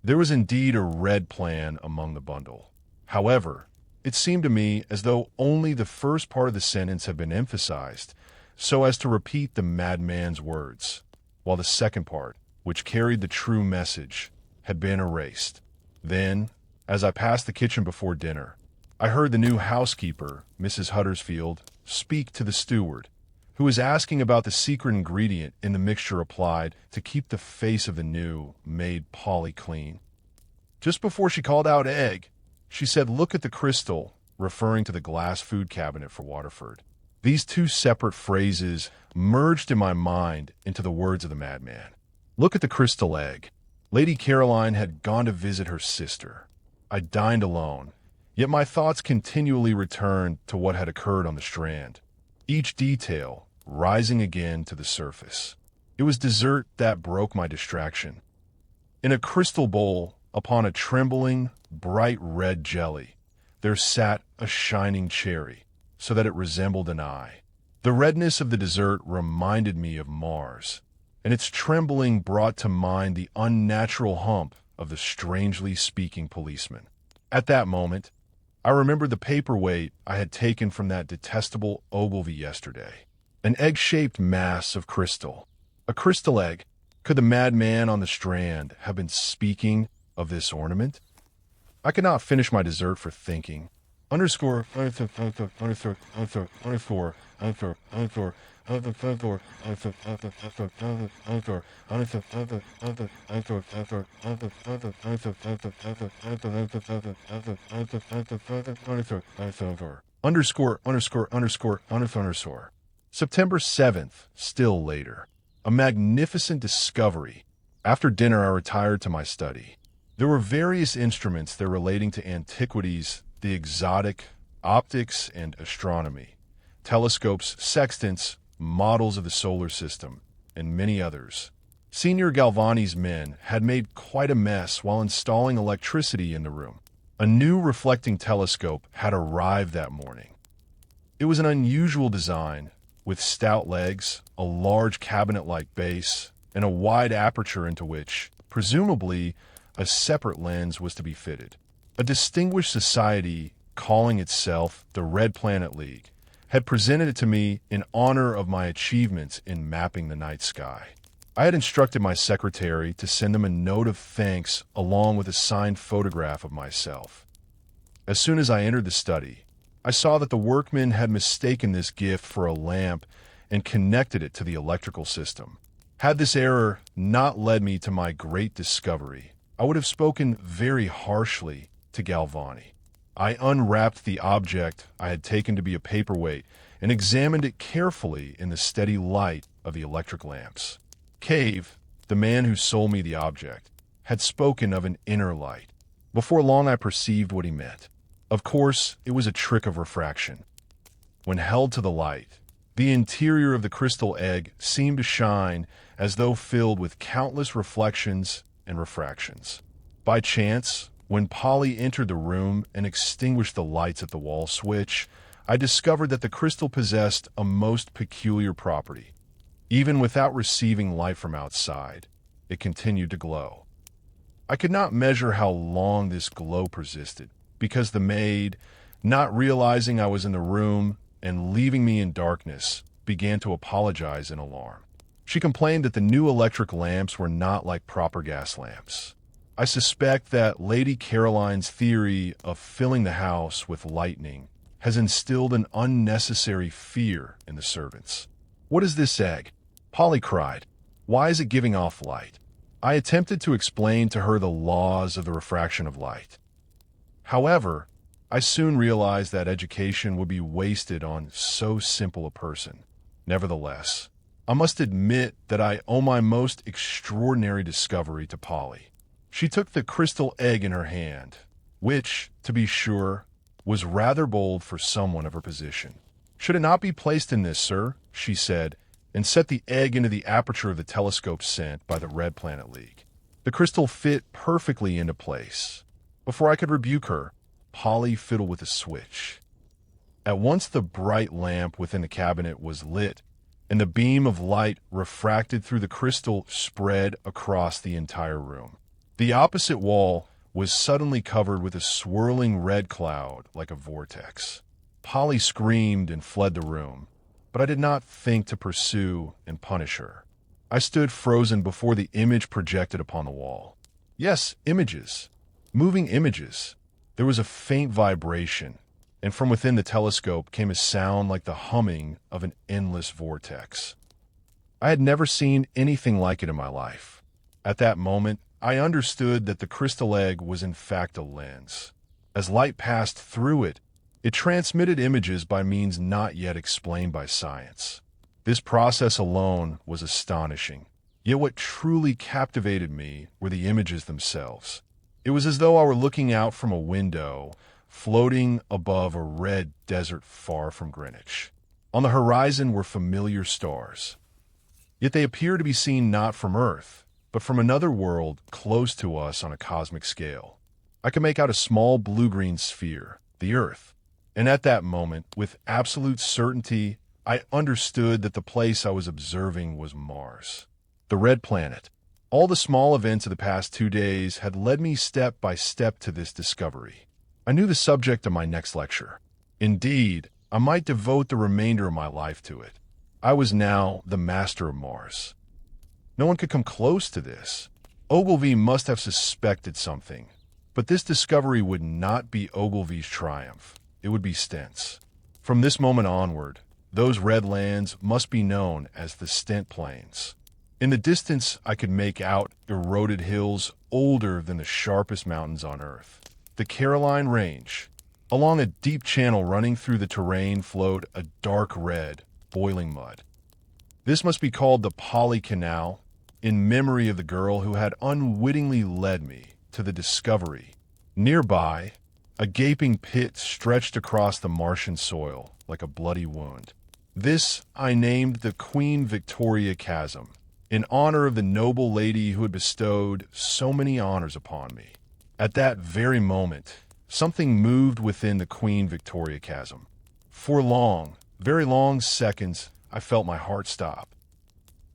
There was indeed a red plan among the bundle. However, it seemed to me as though only the first part of the sentence had been emphasized, so as to repeat the madman's words, while the second part, which carried the true message, had been erased. Then, as I passed the kitchen before dinner, I heard the new housekeeper, Mrs. Huddersfield, speak to the steward, who was asking about the secret ingredient in the mixture applied to keep the face of the new maid Polly clean. Just before she called out egg, she said, "Look at the crystal," referring to the glass food cabinet for Waterford. These two separate phrases merged in my mind into the words of the madman. Look at the crystal egg. Lady Caroline had gone to visit her sister. I dined alone, yet my thoughts continually returned to what had occurred on the Strand, each detail rising again to the surface. It was dessert that broke my distraction. In a crystal bowl, upon a trembling, bright red jelly, there sat a shining cherry, so that it resembled an eye. The redness of the dessert reminded me of Mars, and its trembling brought to mind the unnatural hump of the strangely speaking policeman. At that moment, I remembered the paperweight I had taken from that detestable Ogilvy yesterday. An egg-shaped mass of crystal. A crystal egg. Could the madman on the Strand have been speaking of this ornament? I could not finish my dessert for thinking. Underscore. September 7th, still later. A magnificent discovery. After dinner, I retired to my study. There were various instruments there relating to antiquities, the exotic, optics, and astronomy, telescopes, sextants, models of the solar system, and many others. Senior Galvani's men had made quite a mess while installing electricity in the room. A new reflecting telescope had arrived that morning. It was an unusual design, with stout legs, a large cabinet-like base, and a wide aperture into which, presumably, a separate lens was to be fitted. A distinguished society, calling itself the Red Planet League, had presented it to me in honor of my achievements in mapping the night sky. I had instructed my secretary to send them a note of thanks along with a signed photograph of myself. As soon as I entered the study, I saw that the workmen had mistaken this gift for a lamp and connected it to the electrical system. Had this error not led me to my great discovery, I would have spoken very harshly to Galvani. I unwrapped the object I had taken to be a paperweight and examined it carefully in the steady light of the electric lamps. Cave, the man who sold me the object, had spoken of an inner light. Before long I perceived what he meant. Of course, it was a trick of refraction. When held to the light, The interior of the crystal egg seemed to shine as though filled with countless reflections and refractions. By chance, when Polly entered the room and extinguished the lights at the wall switch, I discovered that the crystal possessed a most peculiar property. Even without receiving light from outside, it continued to glow. I could not measure how long this glow persisted, because the maid, not realizing I was in the room and leaving me in darkness, began to apologize in alarm. She complained that the new electric lamps were not like proper gas lamps. I suspect that Lady Caroline's theory of filling the house with lightning has instilled an unnecessary fear in the servants. "What is this egg?" Polly cried. "Why is it giving off light?" I attempted to explain to her the laws of the refraction of light. However, I soon realized that education would be wasted on so simple a person. Nevertheless, I must admit that I owe my most extraordinary discovery to Polly. She took the crystal egg in her hand, which, to be sure, was rather bold for someone of her position. "Should it not be placed in this, sir?" she said, and set the egg into the aperture of the telescope sent by the Red Planet League. The crystal fit perfectly into place. Before I could rebuke her, Polly fiddled with a switch. At once the bright lamp within the cabinet was lit, and the beam of light refracted through the crystal spread across the entire room. The opposite wall was suddenly covered with a swirling red cloud like a vortex. Polly screamed and fled the room, but I did not think to pursue and punish her. I stood frozen before the image projected upon the wall. Yes, images. Moving images. There was a faint vibration, and from within the telescope came a sound like the humming of an endless vortex. I had never seen anything like it in my life. At that moment, I understood that the crystal egg was in fact a lens. As light passed through it, it transmitted images by means not yet explained by science. This process alone was astonishing. Yet what truly captivated me were the images themselves. It was as though I were looking out from a window, floating above a red desert far from Greenwich. On the horizon were familiar stars. Yet they appeared to be seen not from Earth, but from another world close to us on a cosmic scale. I could make out a small blue-green sphere, the Earth, and at that moment, with absolute certainty, I understood that the place I was observing was Mars, the red planet. All the small events of the past 2 days had led me step by step to this discovery. I knew the subject of my next lecture. Indeed, I might devote the remainder of my life to it. I was now the master of Mars. No one could come close to this. Ogilvy must have suspected something, but this discovery would not be Ogilvy's triumph. It would be Stent's. From this moment onward, those red lands must be known as the Stent Plains. In the distance, I could make out eroded hills older than the sharpest mountains on Earth. The Caroline Range. Along a deep channel running through the terrain flowed a dark red, boiling mud. This must be called the Polly Canal, in memory of the girl who had unwittingly led me to the discovery. Nearby, a gaping pit stretched across the Martian soil like a bloody wound. This I named the Queen Victoria Chasm, in honor of the noble lady who had bestowed so many honors upon me. At that very moment, something moved within the Queen Victoria Chasm. For long, very long seconds, I felt my heart stop.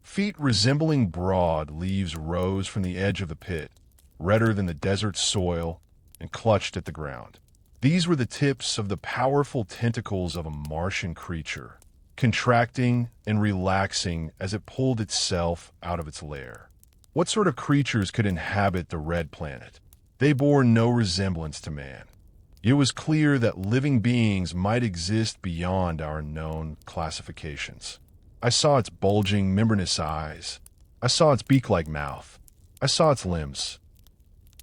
Feet resembling broad leaves rose from the edge of the pit, redder than the desert soil, and clutched at the ground. These were the tips of the powerful tentacles of a Martian creature, contracting and relaxing as it pulled itself out of its lair. What sort of creatures could inhabit the red planet? They bore no resemblance to man. It was clear that living beings might exist beyond our known classifications. I saw its bulging, membranous eyes. I saw its beak-like mouth. I saw its limbs.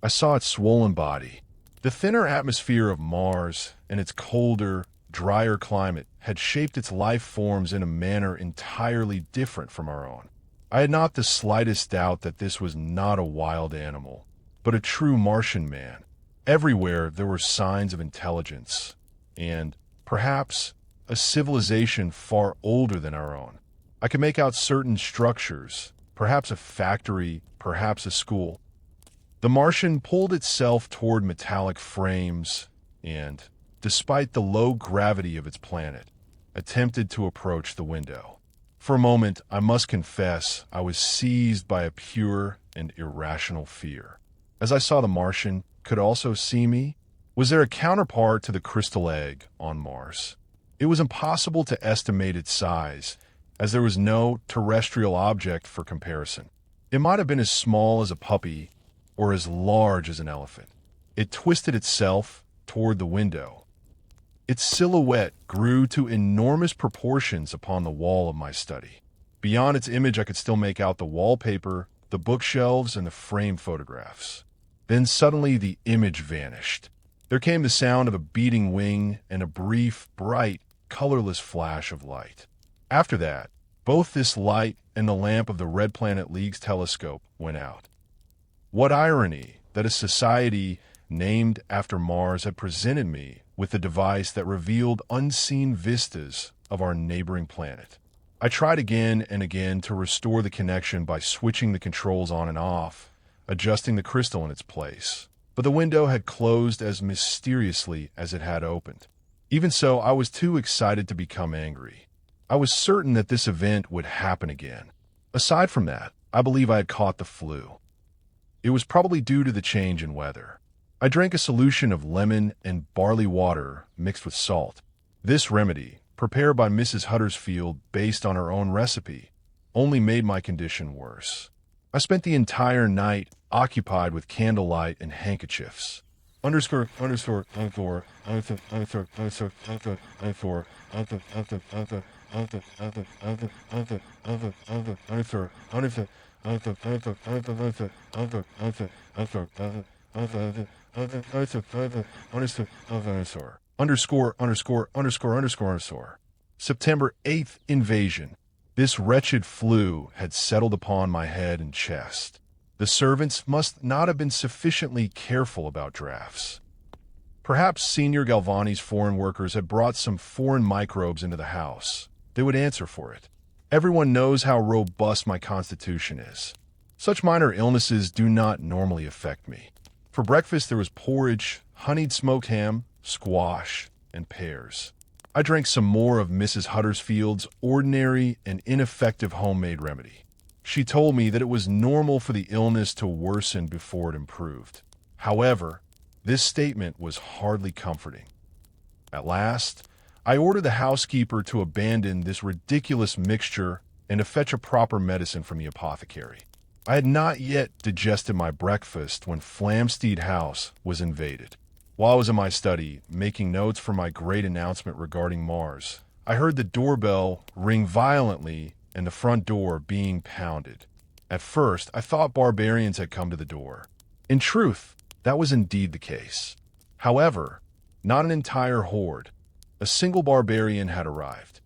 I saw its swollen body. The thinner atmosphere of Mars and its colder, drier climate had shaped its life forms in a manner entirely different from our own. I had not the slightest doubt that this was not a wild animal, but a true Martian man. Everywhere there were signs of intelligence, and, perhaps, a civilization far older than our own. I could make out certain structures, perhaps a factory, perhaps a school. The Martian pulled itself toward metallic frames and, despite the low gravity of its planet, attempted to approach the window. For a moment, I must confess, I was seized by a pure and irrational fear. As I saw the Martian could also see me, was there a counterpart to the crystal egg on Mars? It was impossible to estimate its size, as there was no terrestrial object for comparison. It might have been as small as a puppy or as large as an elephant. It twisted itself toward the window. Its silhouette grew to enormous proportions upon the wall of my study. Beyond its image, I could still make out the wallpaper, the bookshelves, and the framed photographs. Then suddenly the image vanished. There came the sound of a beating wing and a brief, bright, colorless flash of light. After that, both this light and the lamp of the Red Planet League's telescope went out. What irony that a society named after Mars had presented me with a device that revealed unseen vistas of our neighboring planet. I tried again and again to restore the connection by switching the controls on and off, adjusting the crystal in its place. But the window had closed as mysteriously as it had opened. Even so, I was too excited to become angry. I was certain that this event would happen again. Aside from that, I believe I had caught the flu. It was probably due to the change in weather. I drank a solution of lemon and barley water mixed with salt. This remedy, prepared by Mrs. Huddersfield based on her own recipe, only made my condition worse. I spent the entire night occupied with candlelight and handkerchiefs. September 8th invasion. This wretched flu had settled upon my head and chest. The servants must not have been sufficiently careful about drafts. Perhaps Senior Galvani's foreign workers had brought some foreign microbes into the house. They would answer for it. Everyone knows how robust my constitution is. Such minor illnesses do not normally affect me. For breakfast there was porridge, honeyed smoked ham, squash, and pears. I drank some more of Mrs. Huddersfield's ordinary and ineffective homemade remedy. She told me that it was normal for the illness to worsen before it improved. However, this statement was hardly comforting. At last, I ordered the housekeeper to abandon this ridiculous mixture and to fetch a proper medicine from the apothecary. I had not yet digested my breakfast when Flamsteed House was invaded. While I was in my study, making notes for my great announcement regarding Mars, I heard the doorbell ring violently and the front door being pounded. At first, I thought barbarians had come to the door. In truth, that was indeed the case. However, not an entire horde. A single barbarian had arrived.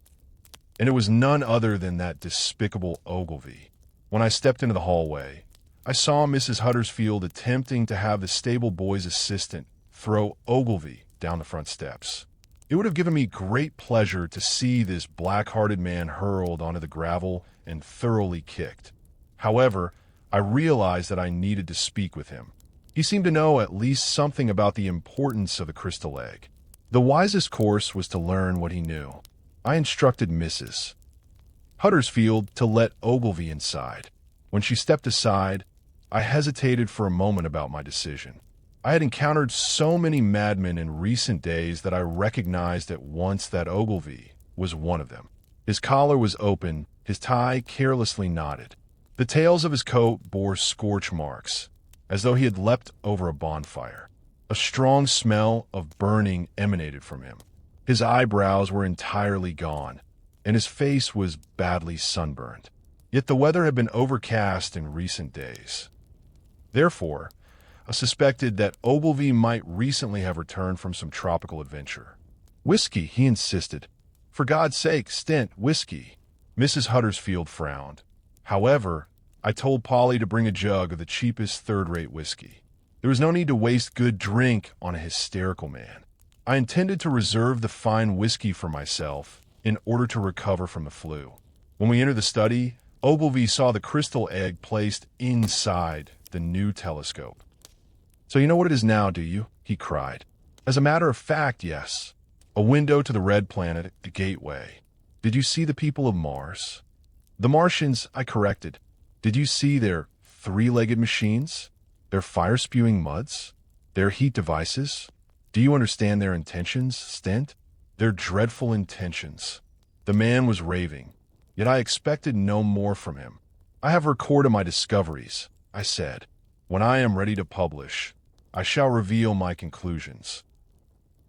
And it was none other than that despicable Ogilvy. When I stepped into the hallway, I saw Mrs. Huddersfield attempting to have the stable boy's assistant throw Ogilvy down the front steps. It would have given me great pleasure to see this black-hearted man hurled onto the gravel and thoroughly kicked. However, I realized that I needed to speak with him. He seemed to know at least something about the importance of the crystal egg. The wisest course was to learn what he knew. I instructed Mrs. Huddersfield to let Ogilvy inside. When she stepped aside, I hesitated for a moment about my decision. I had encountered so many madmen in recent days that I recognized at once that Ogilvy was one of them. His collar was open, his tie carelessly knotted. The tails of his coat bore scorch marks, as though he had leapt over a bonfire. A strong smell of burning emanated from him. His eyebrows were entirely gone, and his face was badly sunburned. Yet the weather had been overcast in recent days. Therefore, I suspected that Ogilvy might recently have returned from some tropical adventure. "Whiskey," he insisted. "For God's sake, Stent, whiskey." Mrs. Huddersfield frowned. However, I told Polly to bring a jug of the cheapest third-rate whiskey. There was no need to waste good drink on a hysterical man. I intended to reserve the fine whiskey for myself in order to recover from the flu. When we entered the study, Ogilvy saw the crystal egg placed inside the new telescope. "So you know what it is now, do you?" he cried. "As a matter of fact, yes. A window to the red planet, a gateway. Did you see the people of Mars?" "The Martians," I corrected. "Did you see their three-legged machines? Their fire-spewing muds? Their heat devices? Do you understand their intentions, Stent? Their dreadful intentions." The man was raving, yet I expected no more from him. "I have recorded my discoveries," I said. "When I am ready to publish, I shall reveal my conclusions."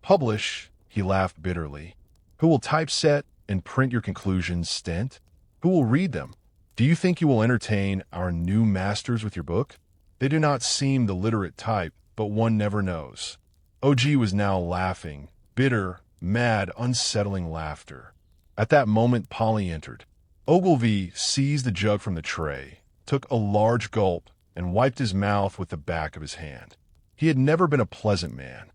"Publish?" He laughed bitterly. "Who will typeset and print your conclusions, Stent? Who will read them? Do you think you will entertain our new masters with your book? They do not seem the literate type, but one never knows." OG was now laughing, bitter, mad, unsettling laughter. At that moment, Polly entered. Ogilvy seized the jug from the tray, took a large gulp, and wiped his mouth with the back of his hand. He had never been a pleasant man,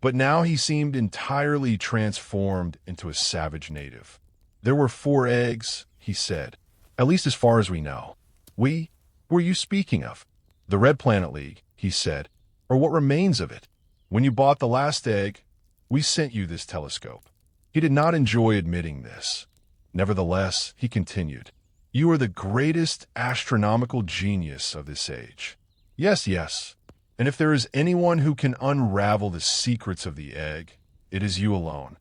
but now he seemed entirely transformed into a savage native. "There were 4 eggs," he said, "at least as far as we know." "We? Who are you speaking of?" "The Red Planet League," he said, "or what remains of it. When you bought the last egg, we sent you this telescope." He did not enjoy admitting this. Nevertheless, he continued, "You are the greatest astronomical genius of this age." "Yes, yes. And if there is anyone who can unravel the secrets of the egg, it is you alone."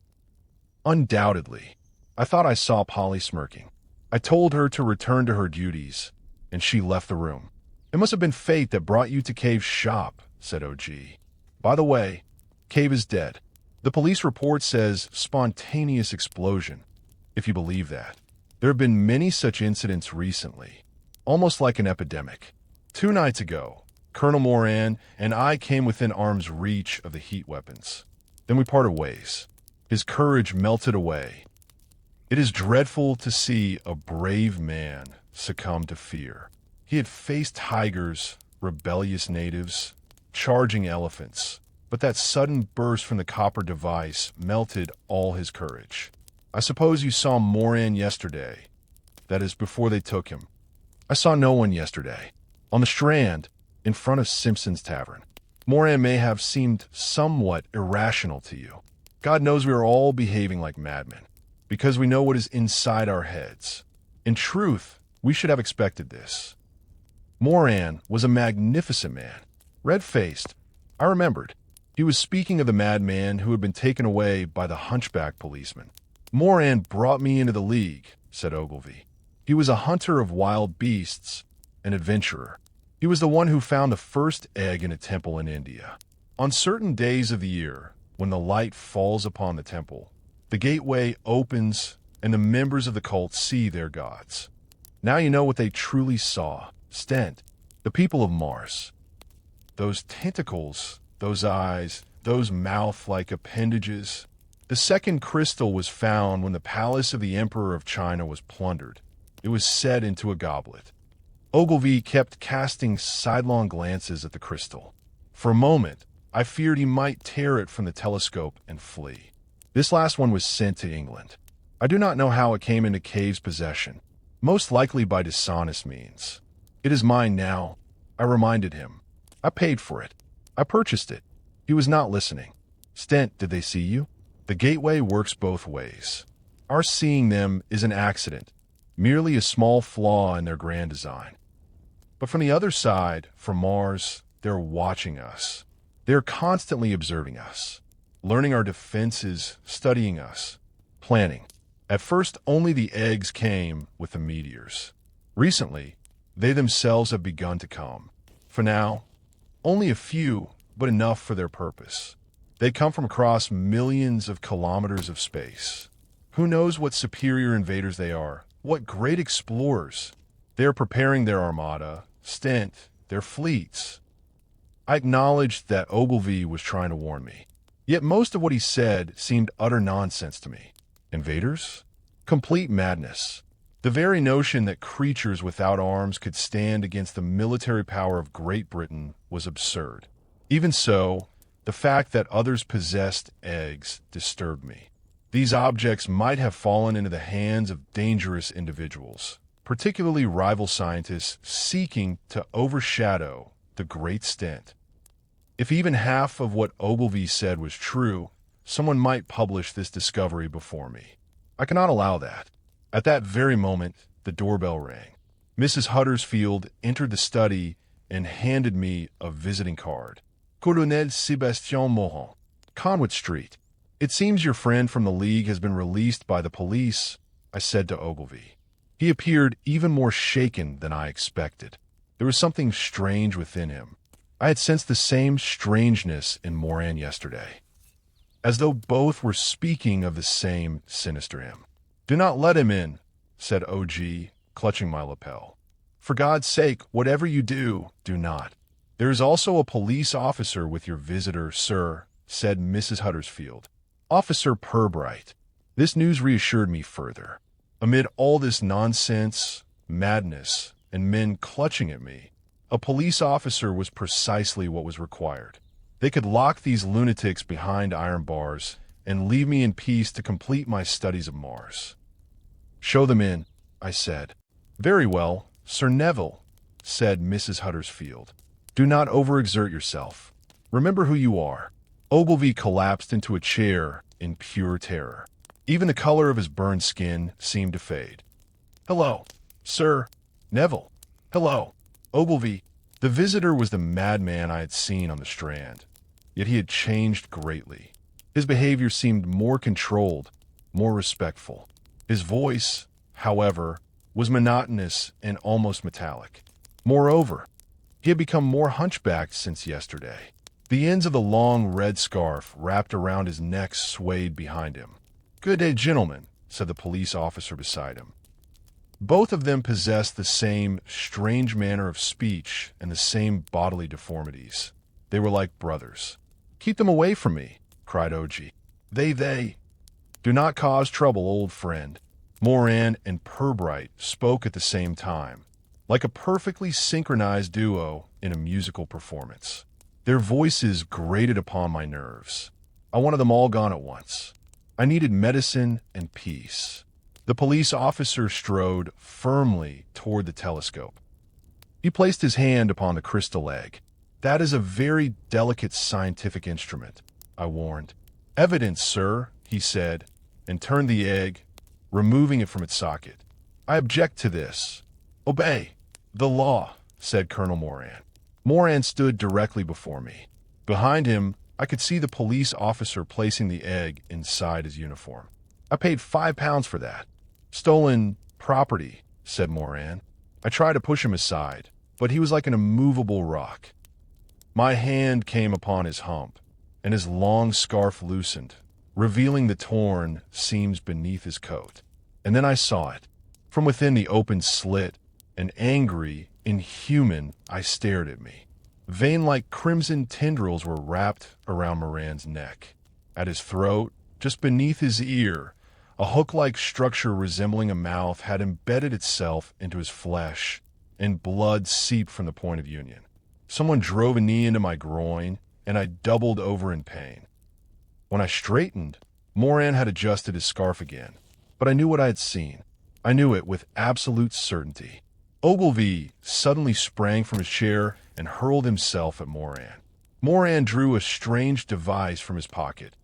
"Undoubtedly." I thought I saw Polly smirking. I told her to return to her duties, and she left the room. "It must have been fate that brought you to Cave's shop," said OG. "By the way, Cave is dead. The police report says spontaneous explosion, if you believe that. There have been many such incidents recently, almost like an epidemic. 2 nights ago, Colonel Moran and I came within arm's reach of the heat weapons. Then we parted ways. His courage melted away. It is dreadful to see a brave man succumb to fear. He had faced tigers, rebellious natives, charging elephants, but that sudden burst from the copper device melted all his courage. I suppose you saw Moran yesterday. That is, before they took him." "I saw no one yesterday. On the Strand, in front of Simpson's Tavern. Moran may have seemed somewhat irrational to you. God knows we are all behaving like madmen, because we know what is inside our heads. In truth, we should have expected this. Moran was a magnificent man, red-faced. I remembered. He was speaking of the madman who had been taken away by the hunchback policeman. Moran brought me into the League," said Ogilvy. "He was a hunter of wild beasts, an adventurer. He was the one who found the first egg in a temple in India. On certain days of the year, when the light falls upon the temple, the gateway opens and the members of the cult see their gods. Now you know what they truly saw. Stent, the people of Mars. Those tentacles, those eyes, those mouth-like appendages. The second crystal was found when the palace of the Emperor of China was plundered. It was set into a goblet." Ogilvy kept casting sidelong glances at the crystal. For a moment, I feared he might tear it from the telescope and flee. "This last one was sent to England. I do not know how it came into Cave's possession, most likely by dishonest means. It is mine now," I reminded him. "I paid for it. I purchased it." He was not listening. "Stent, did they see you? The gateway works both ways. Our seeing them is an accident, merely a small flaw in their grand design. But from the other side, from Mars, they're watching us. They're constantly observing us, learning our defenses, studying us, planning. At first, only the eggs came with the meteors. Recently, they themselves have begun to come. For now, only a few, but enough for their purpose. They come from across millions of kilometers of space. Who knows what superior invaders they are, what great explorers. They are preparing their armada, Stent, their fleets." I acknowledged that Ogilvy was trying to warn me. Yet most of what he said seemed utter nonsense to me. Invaders? Complete madness. The very notion that creatures without arms could stand against the military power of Great Britain was absurd. Even so, The fact that others possessed eggs disturbed me. These objects might have fallen into the hands of dangerous individuals, particularly rival scientists seeking to overshadow the great Stent. If even half of what Ogilvy said was true, someone might publish this discovery before me. I cannot allow that. At that very moment, the doorbell rang. Mrs. Huddersfield entered the study and handed me a visiting card. Colonel Sébastien Morin, Conway Street. It seems your friend from the League has been released by the police, I said to Ogilvy. He appeared even more shaken than I expected. There was something strange within him. I had sensed the same strangeness in Morin yesterday, as though both were speaking of the same sinister him. Do not let him in, said O.G., clutching my lapel. For God's sake, whatever you do, do not. There is also a police officer with your visitor, sir, said Mrs. Huddersfield. Officer Pirbright. This news reassured me further. Amid all this nonsense, madness, and men clutching at me, a police officer was precisely what was required. They could lock these lunatics behind iron bars and leave me in peace to complete my studies of Mars. Show them in, I said. Very well, Sir Nevil, said Mrs. Huddersfield. Do not overexert yourself. Remember who you are. Ogilvy collapsed into a chair in pure terror. Even the color of his burned skin seemed to fade. Hello, Sir Nevil. Hello, Ogilvy. The visitor was the madman I had seen on the Strand, yet he had changed greatly. His behavior seemed more controlled, more respectful. His voice, however, was monotonous and almost metallic. Moreover, he had become more hunchbacked since yesterday. The ends of the long red scarf wrapped around his neck swayed behind him. Good day, gentlemen, said the police officer beside him. Both of them possessed the same strange manner of speech and the same bodily deformities. They were like brothers. Keep them away from me, cried O.G. They. Do not cause trouble, old friend. Morin and Pirbright spoke at the same time, like a perfectly synchronized duo in a musical performance. Their voices grated upon my nerves. I wanted them all gone at once. I needed medicine and peace. The police officer strode firmly toward the telescope. He placed his hand upon the crystal egg. That is a very delicate scientific instrument, I warned. Evidence, sir, he said, and turned the egg, removing it from its socket. I object to this. Obey. The law, said Colonel Morin. Morin stood directly before me. Behind him, I could see the police officer placing the egg inside his uniform. I paid £5 for that. Stolen property, said Morin. I tried to push him aside, but he was like an immovable rock. My hand came upon his hump, and his long scarf loosened, revealing the torn seams beneath his coat. And then I saw it. From within the open slit, an angry, inhuman eye stared at me. Vein-like crimson tendrils were wrapped around Morin's neck. At his throat, just beneath his ear, a hook-like structure resembling a mouth had embedded itself into his flesh, and blood seeped from the point of union. Someone drove a knee into my groin, and I doubled over in pain. When I straightened, Morin had adjusted his scarf again, but I knew what I had seen. I knew it with absolute certainty. Ogilvy suddenly sprang from his chair and hurled himself at Morin. Morin drew a strange device from his pocket,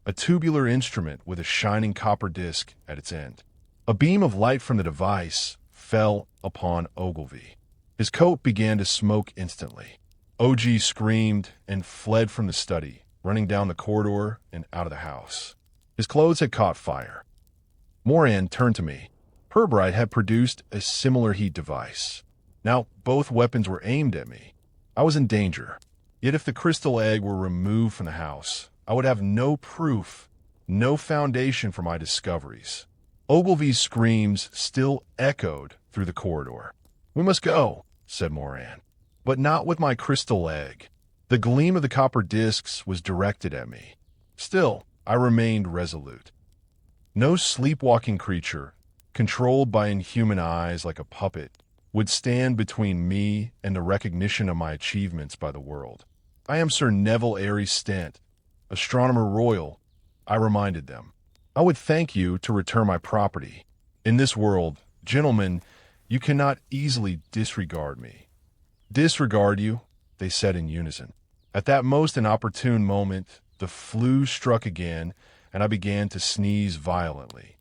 a tubular instrument with a shining copper disc at its end. A beam of light from the device fell upon Ogilvy. His coat began to smoke instantly. O.G. screamed and fled from the study, running down the corridor and out of the house. His clothes had caught fire. Morin turned to me. Pirbright had produced a similar heat device. Now both weapons were aimed at me. I was in danger. Yet if the crystal egg were removed from the house, I would have no proof, no foundation for my discoveries. Ogilvy's screams still echoed through the corridor. We must go, said Morin, but not with my crystal egg. The gleam of the copper discs was directed at me. Still, I remained resolute. No sleepwalking creature, controlled by inhuman eyes like a puppet, would stand between me and the recognition of my achievements by the world. I am Sir Nevil Airey Stent, Astronomer Royal, I reminded them. I would thank you to return my property. In this world, gentlemen, you cannot easily disregard me. Disregard you, they said in unison. At that most inopportune moment, the flu struck again, and I began to sneeze violently.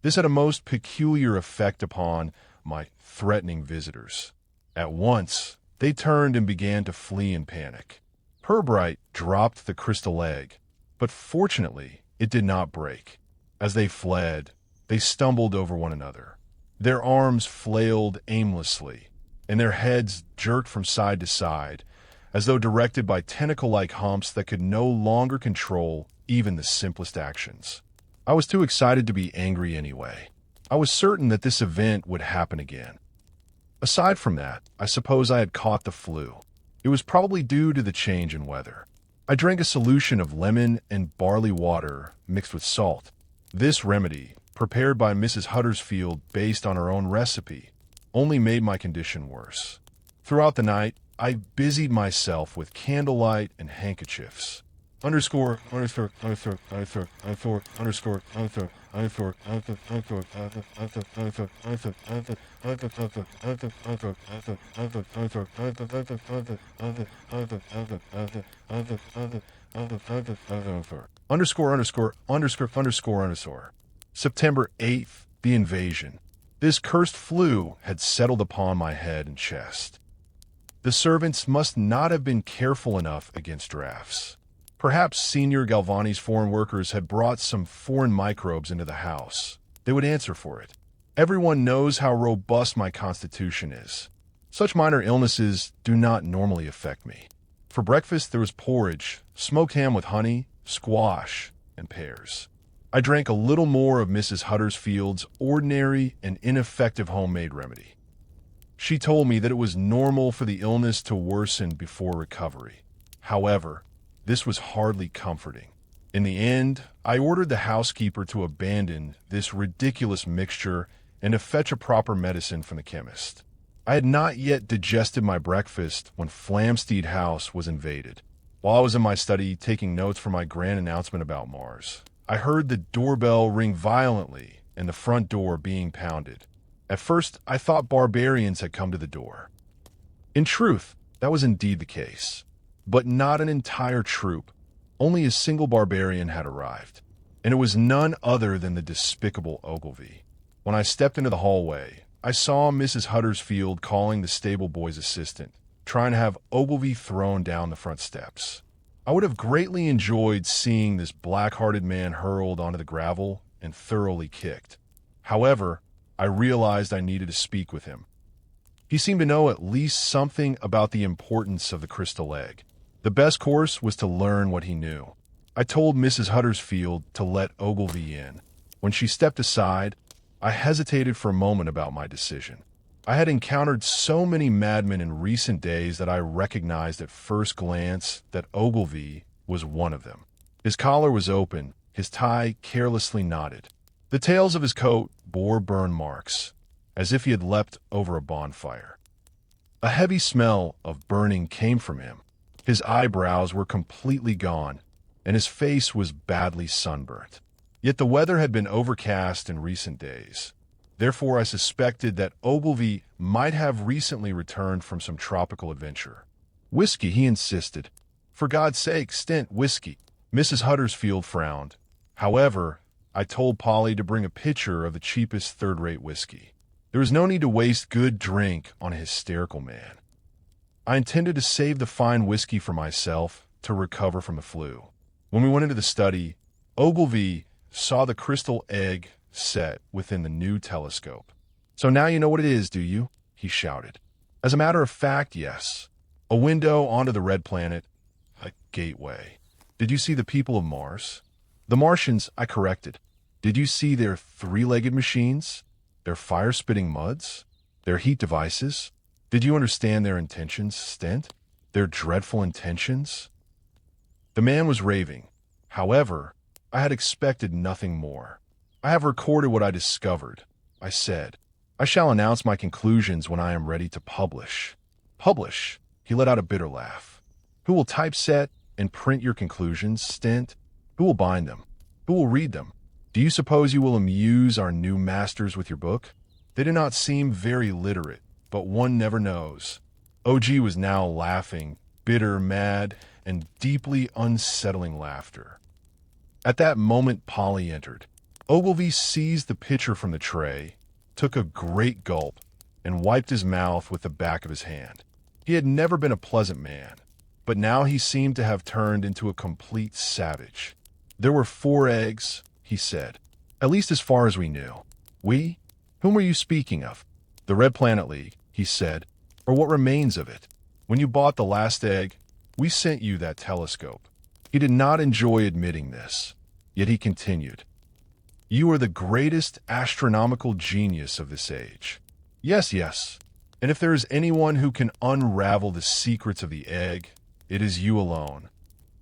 This had a most peculiar effect upon my threatening visitors. At once, they turned and began to flee in panic. Pirbright dropped the crystal egg, but fortunately, it did not break. As they fled, they stumbled over one another. Their arms flailed aimlessly, and their heads jerked from side to side, as though directed by tentacle-like humps that could no longer control even the simplest actions. I was too excited to be angry anyway. I was certain that this event would happen again. Aside from that, I suppose I had caught the flu. It was probably due to the change in weather. I drank a solution of lemon and barley water mixed with salt. This remedy, prepared by Mrs. Huddersfield based on her own recipe, only made my condition worse. Throughout the night, I busied myself with candlelight and handkerchiefs. Underscore. September 8th, the invasion. This cursed flu had settled upon my head and chest. The servants must not have been careful enough against drafts. Perhaps Senior Galvani's foreign workers had brought some foreign microbes into the house. They would answer for it. Everyone knows how robust my constitution is. Such minor illnesses do not normally affect me. For breakfast, there was porridge, smoked ham with honey, squash, and pears. I drank a little more of Mrs. Huddersfield's ordinary and ineffective homemade remedy. She told me that it was normal for the illness to worsen before recovery. However, this was hardly comforting. In the end, I ordered the housekeeper to abandon this ridiculous mixture and to fetch a proper medicine from the chemist. I had not yet digested my breakfast when Flamsteed House was invaded. While I was in my study taking notes for my grand announcement about Mars, I heard the doorbell ring violently and the front door being pounded. At first, I thought barbarians had come to the door. In truth, that was indeed the case. But not an entire troop. Only a single barbarian had arrived, and it was none other than the despicable Ogilvy. When I stepped into the hallway, I saw Mrs. Huddersfield calling the stable boy's assistant, trying to have Ogilvy thrown down the front steps. I would have greatly enjoyed seeing this black-hearted man hurled onto the gravel and thoroughly kicked. However, I realized I needed to speak with him. He seemed to know at least something about the importance of the crystal egg. The best course was to learn what he knew. I told Mrs. Huddersfield to let Ogilvy in. When she stepped aside, I hesitated for a moment about my decision. I had encountered so many madmen in recent days that I recognized at first glance that Ogilvy was one of them. His collar was open, his tie carelessly knotted. The tails of his coat bore burn marks, as if he had leapt over a bonfire. A heavy smell of burning came from him. His eyebrows were completely gone, and his face was badly sunburnt. Yet the weather had been overcast in recent days. Therefore, I suspected that Ogilvy might have recently returned from some tropical adventure. Whiskey, he insisted. For God's sake, Stent, whiskey. Mrs. Huddersfield frowned. However, I told Polly to bring a pitcher of the cheapest third-rate whiskey. There was no need to waste good drink on a hysterical man. I intended to save the fine whiskey for myself to recover from the flu. When we went into the study, Ogilvy saw the crystal egg set within the new telescope. "So now you know what it is, do you?" he shouted. As a matter of fact, yes. A window onto the red planet, a gateway. Did you see the people of Mars? The Martians, I corrected. Did you see their three-legged machines? Their fire-spitting muds? Their heat devices? Did you understand their intentions, Stent? Their dreadful intentions? The man was raving. However, I had expected nothing more. I have recorded what I discovered, I said. I shall announce my conclusions when I am ready to publish. Publish? He let out a bitter laugh. Who will typeset and print your conclusions, Stent? Who will bind them? Who will read them? Do you suppose you will amuse our new masters with your book? They do not seem very literate, but one never knows. OG was now laughing, bitter, mad, and deeply unsettling laughter. At that moment, Polly entered. Ogilvy seized the pitcher from the tray, took a great gulp, and wiped his mouth with the back of his hand. He had never been a pleasant man, but now he seemed to have turned into a complete savage. There were 4 eggs, he said, at least as far as we knew. We? Whom were you speaking of? The Red Planet League, he said, or what remains of it. When you bought the last egg, we sent you that telescope. He did not enjoy admitting this, yet he continued. You are the greatest astronomical genius of this age. Yes, yes, and if there is anyone who can unravel the secrets of the egg, it is you alone.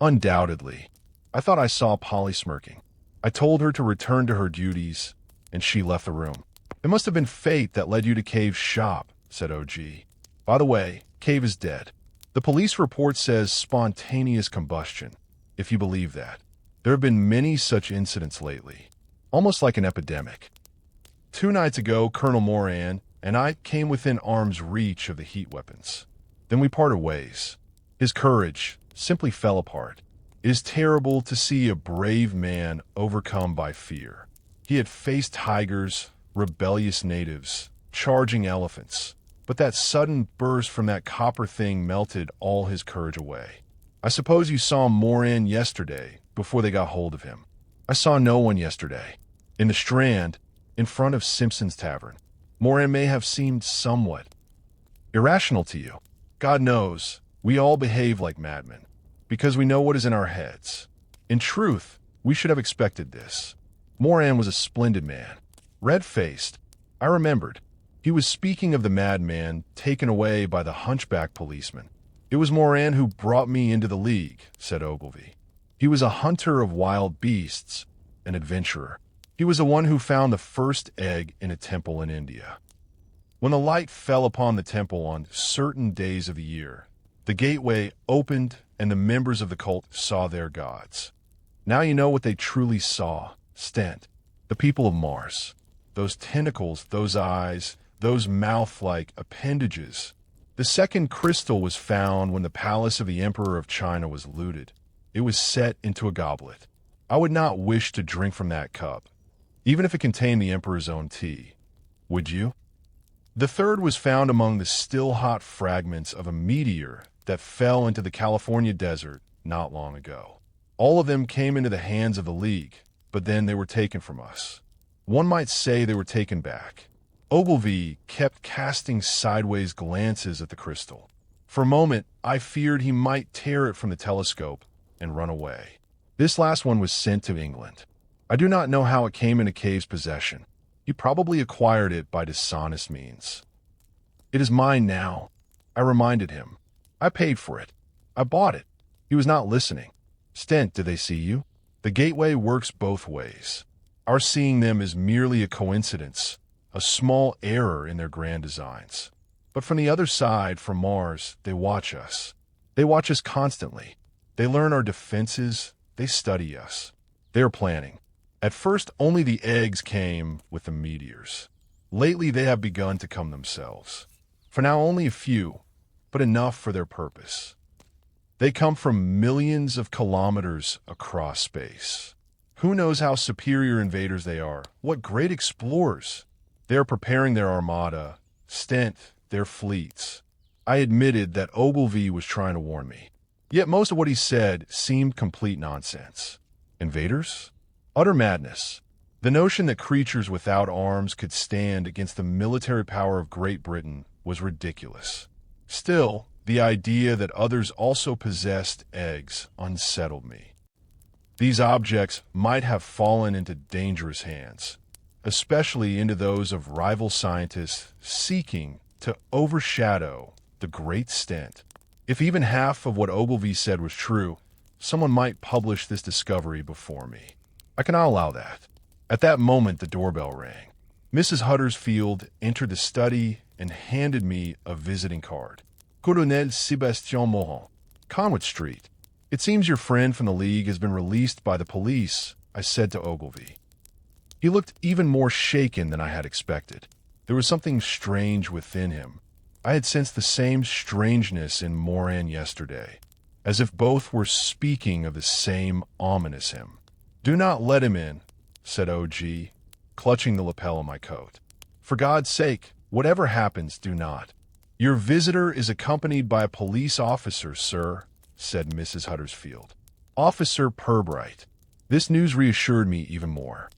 Undoubtedly. I thought I saw Polly smirking. I told her to return to her duties, and she left the room. It must have been fate that led you to Cave's shop, said OG. By the way, Cave is dead. The police report says spontaneous combustion, if you believe that. There have been many such incidents lately, almost like an epidemic. 2 nights ago, Colonel Moran and I came within arm's reach of the heat weapons. Then we parted ways. His courage simply fell apart. It is terrible to see a brave man overcome by fear. He had faced tigers, rebellious natives, charging elephants, but that sudden burst from that copper thing melted all his courage away. I suppose you saw Moran yesterday before they got hold of him. I saw no one yesterday. In the Strand, in front of Simpson's Tavern, Moran may have seemed somewhat irrational to you. God knows, we all behave like madmen, because we know what is in our heads. In truth, we should have expected this. Moran was a splendid man, red-faced. I remembered. He was speaking of the madman taken away by the hunchback policeman. It was Moran who brought me into the League, said Ogilvy. He was a hunter of wild beasts, an adventurer. He was the one who found the first egg in a temple in India. When the light fell upon the temple on certain days of the year, the gateway opened and the members of the cult saw their gods. Now you know what they truly saw, Stent, the people of Mars. Those tentacles, those eyes, those mouth-like appendages. The second crystal was found when the palace of the Emperor of China was looted. It was set into a goblet. I would not wish to drink from that cup, even if it contained the Emperor's own tea. Would you? The third was found among the still-hot fragments of a meteor that fell into the California desert not long ago. All of them came into the hands of the League, but then they were taken from us. One might say they were taken back. Ogilvy kept casting sideways glances at the crystal. For a moment, I feared he might tear it from the telescope and run away. This last one was sent to England. I do not know how it came into Cave's possession. He probably acquired it by dishonest means. It is mine now, I reminded him. I paid for it. I bought it. He was not listening. Stent, did they see you? The gateway works both ways. Our seeing them is merely a coincidence, a small error in their grand designs. But from the other side, from Mars, they watch us. They watch us constantly. They learn our defenses. They study us. They are planning. At first, only the eggs came with the meteors. Lately, they have begun to come themselves. For now, only a few, but enough for their purpose. They come from millions of kilometers across space. Who knows how superior invaders they are? What great explorers! They are preparing their armada, Stent, their fleets. I admitted that Ogilvy was trying to warn me. Yet most of what he said seemed complete nonsense. Invaders? Utter madness. The notion that creatures without arms could stand against the military power of Great Britain was ridiculous. Still, the idea that others also possessed eggs unsettled me. These objects might have fallen into dangerous hands, especially into those of rival scientists seeking to overshadow the great Stent. If even half of what Ogilvy said was true, someone might publish this discovery before me. I cannot allow that. At that moment, the doorbell rang. Mrs. Huddersfield entered the study and handed me a visiting card. Colonel Sébastien Morin, Conway Street. It seems your friend from the League has been released by the police, I said to Ogilvy. He looked even more shaken than I had expected. There was something strange within him. I had sensed the same strangeness in Moran yesterday, as if both were speaking of the same ominous him. Do not let him in, said O.G., clutching the lapel of my coat. For God's sake, whatever happens, do not. Your visitor is accompanied by a police officer, sir, said Mrs. Huddersfield. Officer Pirbright. This news reassured me even more.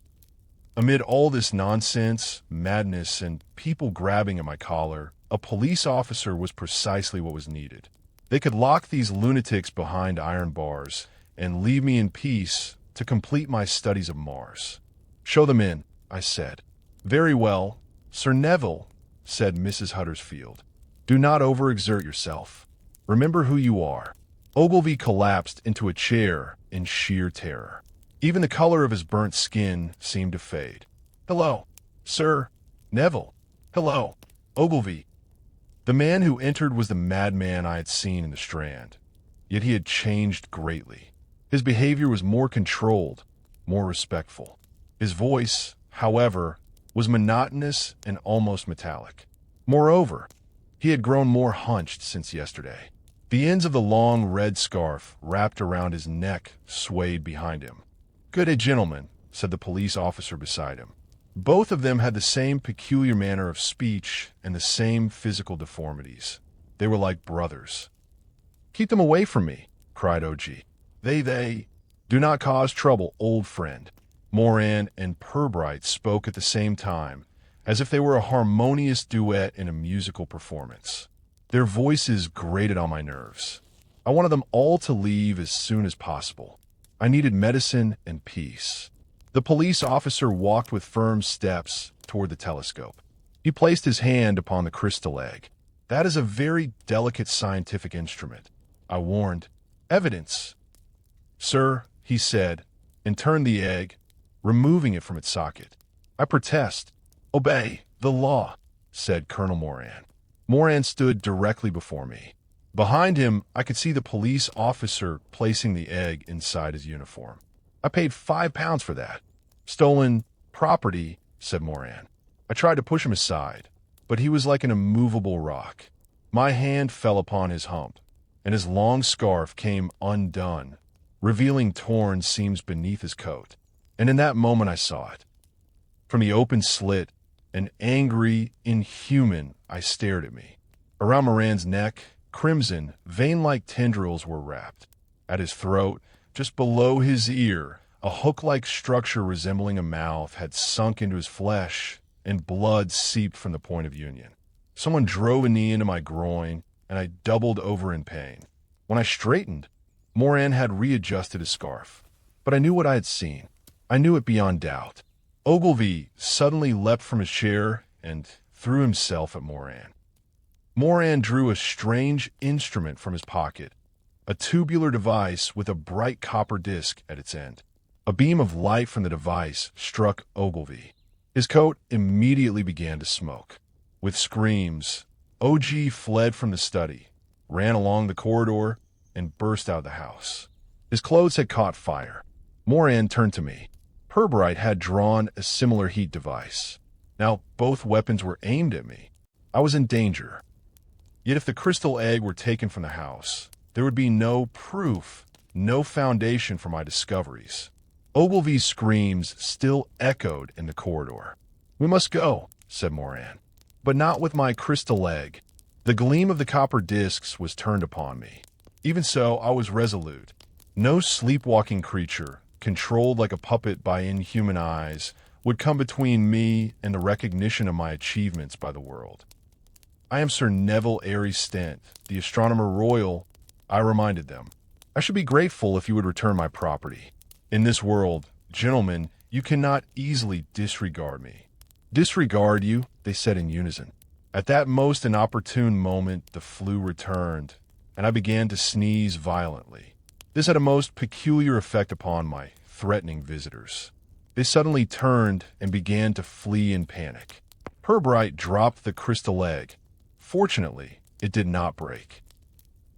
Amid all this nonsense, madness, and people grabbing at my collar, a police officer was precisely what was needed. They could lock these lunatics behind iron bars and leave me in peace to complete my studies of Mars. Show them in, I said. Very well, Sir Nevil, said Mrs. Huddersfield. Do not overexert yourself. Remember who you are. Ogilvy collapsed into a chair in sheer terror. Even the color of his burnt skin seemed to fade. Hello, Sir Nevil. Hello, Ogilvy. The man who entered was the madman I had seen in the Strand, yet he had changed greatly. His behavior was more controlled, more respectful. His voice, however, was monotonous and almost metallic. Moreover, he had grown more hunched since yesterday. The ends of the long red scarf wrapped around his neck swayed behind him. Good day, gentlemen, said the police officer beside him. Both of them had the same peculiar manner of speech and the same physical deformities. They were like brothers. Keep them away from me, cried O.G. They. Do not cause trouble, old friend. Moran and Pirbright spoke at the same time, as if they were a harmonious duet in a musical performance. Their voices grated on my nerves. I wanted them all to leave as soon as possible. I needed medicine and peace. The police officer walked with firm steps toward the telescope. He placed his hand upon the crystal egg. That is a very delicate scientific instrument, I warned. Evidence. Sir, he said, and turned the egg, removing it from its socket. I protest. Obey the law, said Colonel Moran. Moran stood directly before me. Behind him, I could see the police officer placing the egg inside his uniform. I paid £5 for that. Stolen property, said Moran. I tried to push him aside, but he was like an immovable rock. My hand fell upon his hump, and his long scarf came undone, revealing torn seams beneath his coat. And in that moment I saw it. From the open slit, an angry, inhuman eye stared at me. Around Moran's neck, crimson, vein-like tendrils were wrapped. At his throat, just below his ear, a hook-like structure resembling a mouth had sunk into his flesh, and blood seeped from the point of union. Someone drove a knee into my groin, and I doubled over in pain. When I straightened, Moran had readjusted his scarf. But I knew what I had seen. I knew it beyond doubt. Ogilvy suddenly leapt from his chair and threw himself at Moran. Moran drew a strange instrument from his pocket, a tubular device with a bright copper disc at its end. A beam of light from the device struck Ogilvy. His coat immediately began to smoke. With screams, O.G. fled from the study, ran along the corridor, and burst out of the house. His clothes had caught fire. Moran turned to me. Pirbright had drawn a similar heat device. Now both weapons were aimed at me. I was in danger. Yet if the crystal egg were taken from the house, there would be no proof, no foundation for my discoveries. Ogilvy's screams still echoed in the corridor. We must go, said Moran. But not with my crystal egg. The gleam of the copper discs was turned upon me. Even so, I was resolute. No sleepwalking creature, controlled like a puppet by inhuman eyes, would come between me and the recognition of my achievements by the world. I am Sir Nevil Airey Stent, the Astronomer Royal, I reminded them. I should be grateful if you would return my property. In this world, gentlemen, you cannot easily disregard me. Disregard you, they said in unison. At that most inopportune moment, the flu returned, and I began to sneeze violently. This had a most peculiar effect upon my threatening visitors. They suddenly turned and began to flee in panic. Pirbright dropped the crystal egg. Fortunately, it did not break.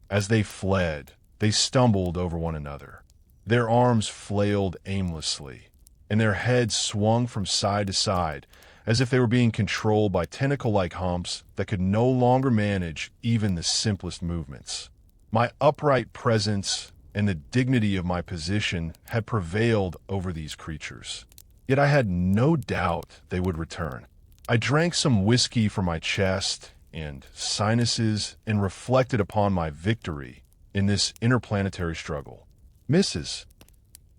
As they fled, They stumbled over one another. Their arms flailed aimlessly, and their heads swung from side to side, as if they were being controlled by tentacle-like humps that could no longer manage even the simplest movements. My upright presence and the dignity of my position had prevailed over these creatures. Yet I had no doubt they would return. I drank some whiskey for my chest and sinuses and reflected upon my victory in this interplanetary struggle. Mrs.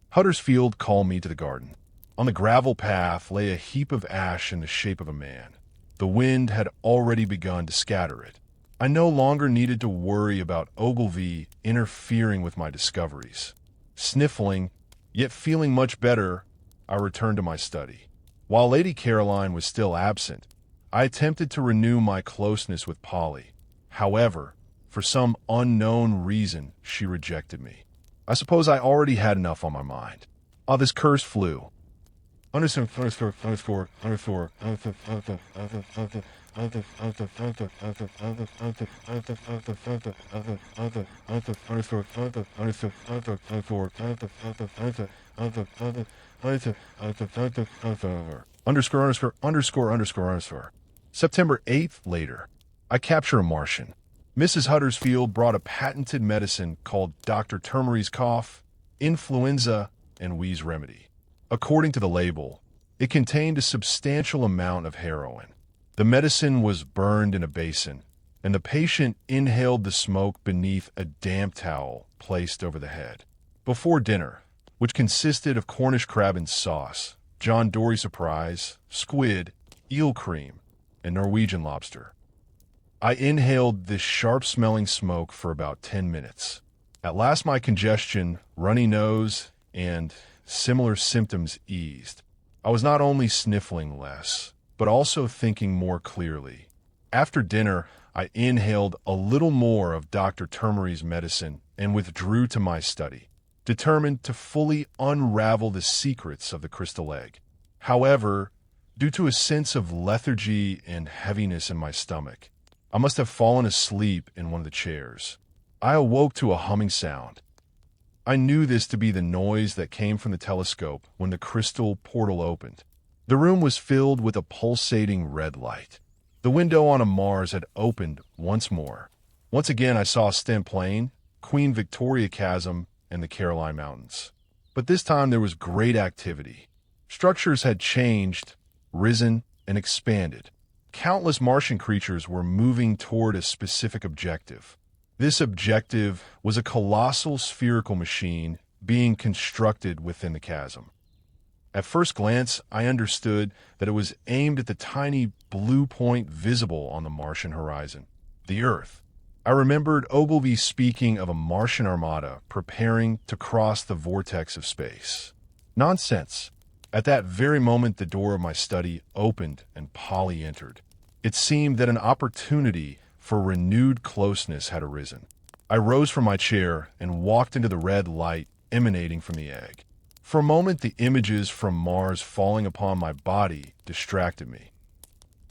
Huddersfield called me to the garden. On the gravel path lay a heap of ash in the shape of a man. The wind had already begun to scatter it. I no longer needed to worry about Ogilvy interfering with my discoveries. Sniffling, yet feeling much better, I returned to my study. While Lady Caroline was still absent, I attempted to renew my closeness with Polly. However, for some unknown reason, she rejected me. I suppose I already had enough on my mind. This cursed flu. September 8th later. I capture a Martian. Mrs. Huddersfield brought a patented medicine called Dr. Termery's cough, influenza, and wheeze remedy. According to the label, it contained a substantial amount of heroin. The medicine was burned in a basin, and the patient inhaled the smoke beneath a damp towel placed over the head. Before dinner, which consisted of Cornish crab and sauce, John Dory surprise, squid, eel cream, and Norwegian lobster, I inhaled this sharp-smelling smoke for about 10 minutes. At last my congestion, runny nose, and similar symptoms eased. I was not only sniffling less, but also thinking more clearly. After dinner, I inhaled a little more of Dr. Termery's medicine and withdrew to my study, determined to fully unravel the secrets of the crystal egg. However, due to a sense of lethargy and heaviness in my stomach, I must have fallen asleep in one of the chairs. I awoke to a humming sound. I knew this to be the noise that came from the telescope when the crystal portal opened. The room was filled with a pulsating red light. The window on a Mars had opened once more. Once again I saw Stent Plain, Queen Victoria Chasm, and the Caroline Mountains. But this time there was great activity. Structures had changed, risen, and expanded. Countless Martian creatures were moving toward a specific objective. This objective was a colossal spherical machine being constructed within the chasm. At first glance, I understood that it was aimed at the tiny blue point visible on the Martian horizon, the Earth. I remembered Ogilvy speaking of a Martian armada preparing to cross the vortex of space. Nonsense. At that very moment, the door of my study opened and Polly entered. It seemed that an opportunity for renewed closeness had arisen. I rose from my chair and walked into the red light emanating from the egg. For a moment, the images from Mars falling upon my body distracted me.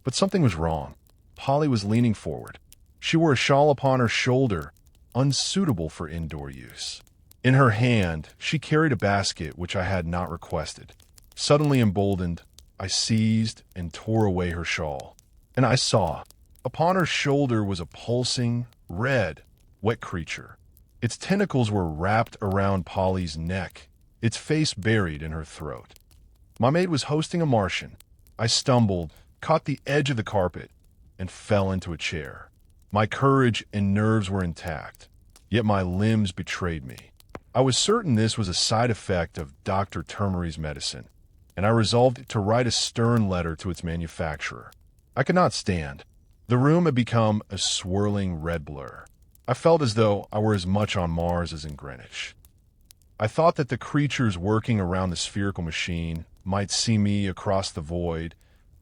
But something was wrong. Polly was leaning forward. She wore a shawl upon her shoulder, unsuitable for indoor use. In her hand, she carried a basket which I had not requested. Suddenly emboldened, I seized and tore away her shawl. And I saw, upon her shoulder was a pulsing, red, wet creature. Its tentacles were wrapped around Polly's neck, its face buried in her throat. My maid was hosting a Martian. I stumbled, caught the edge of the carpet, and fell into a chair. My courage and nerves were intact, yet my limbs betrayed me. I was certain this was a side effect of Dr. Termery's medicine, and I resolved to write a stern letter to its manufacturer. I could not stand. The room had become a swirling red blur. I felt as though I were as much on Mars as in Greenwich. I thought that the creatures working around the spherical machine might see me across the void,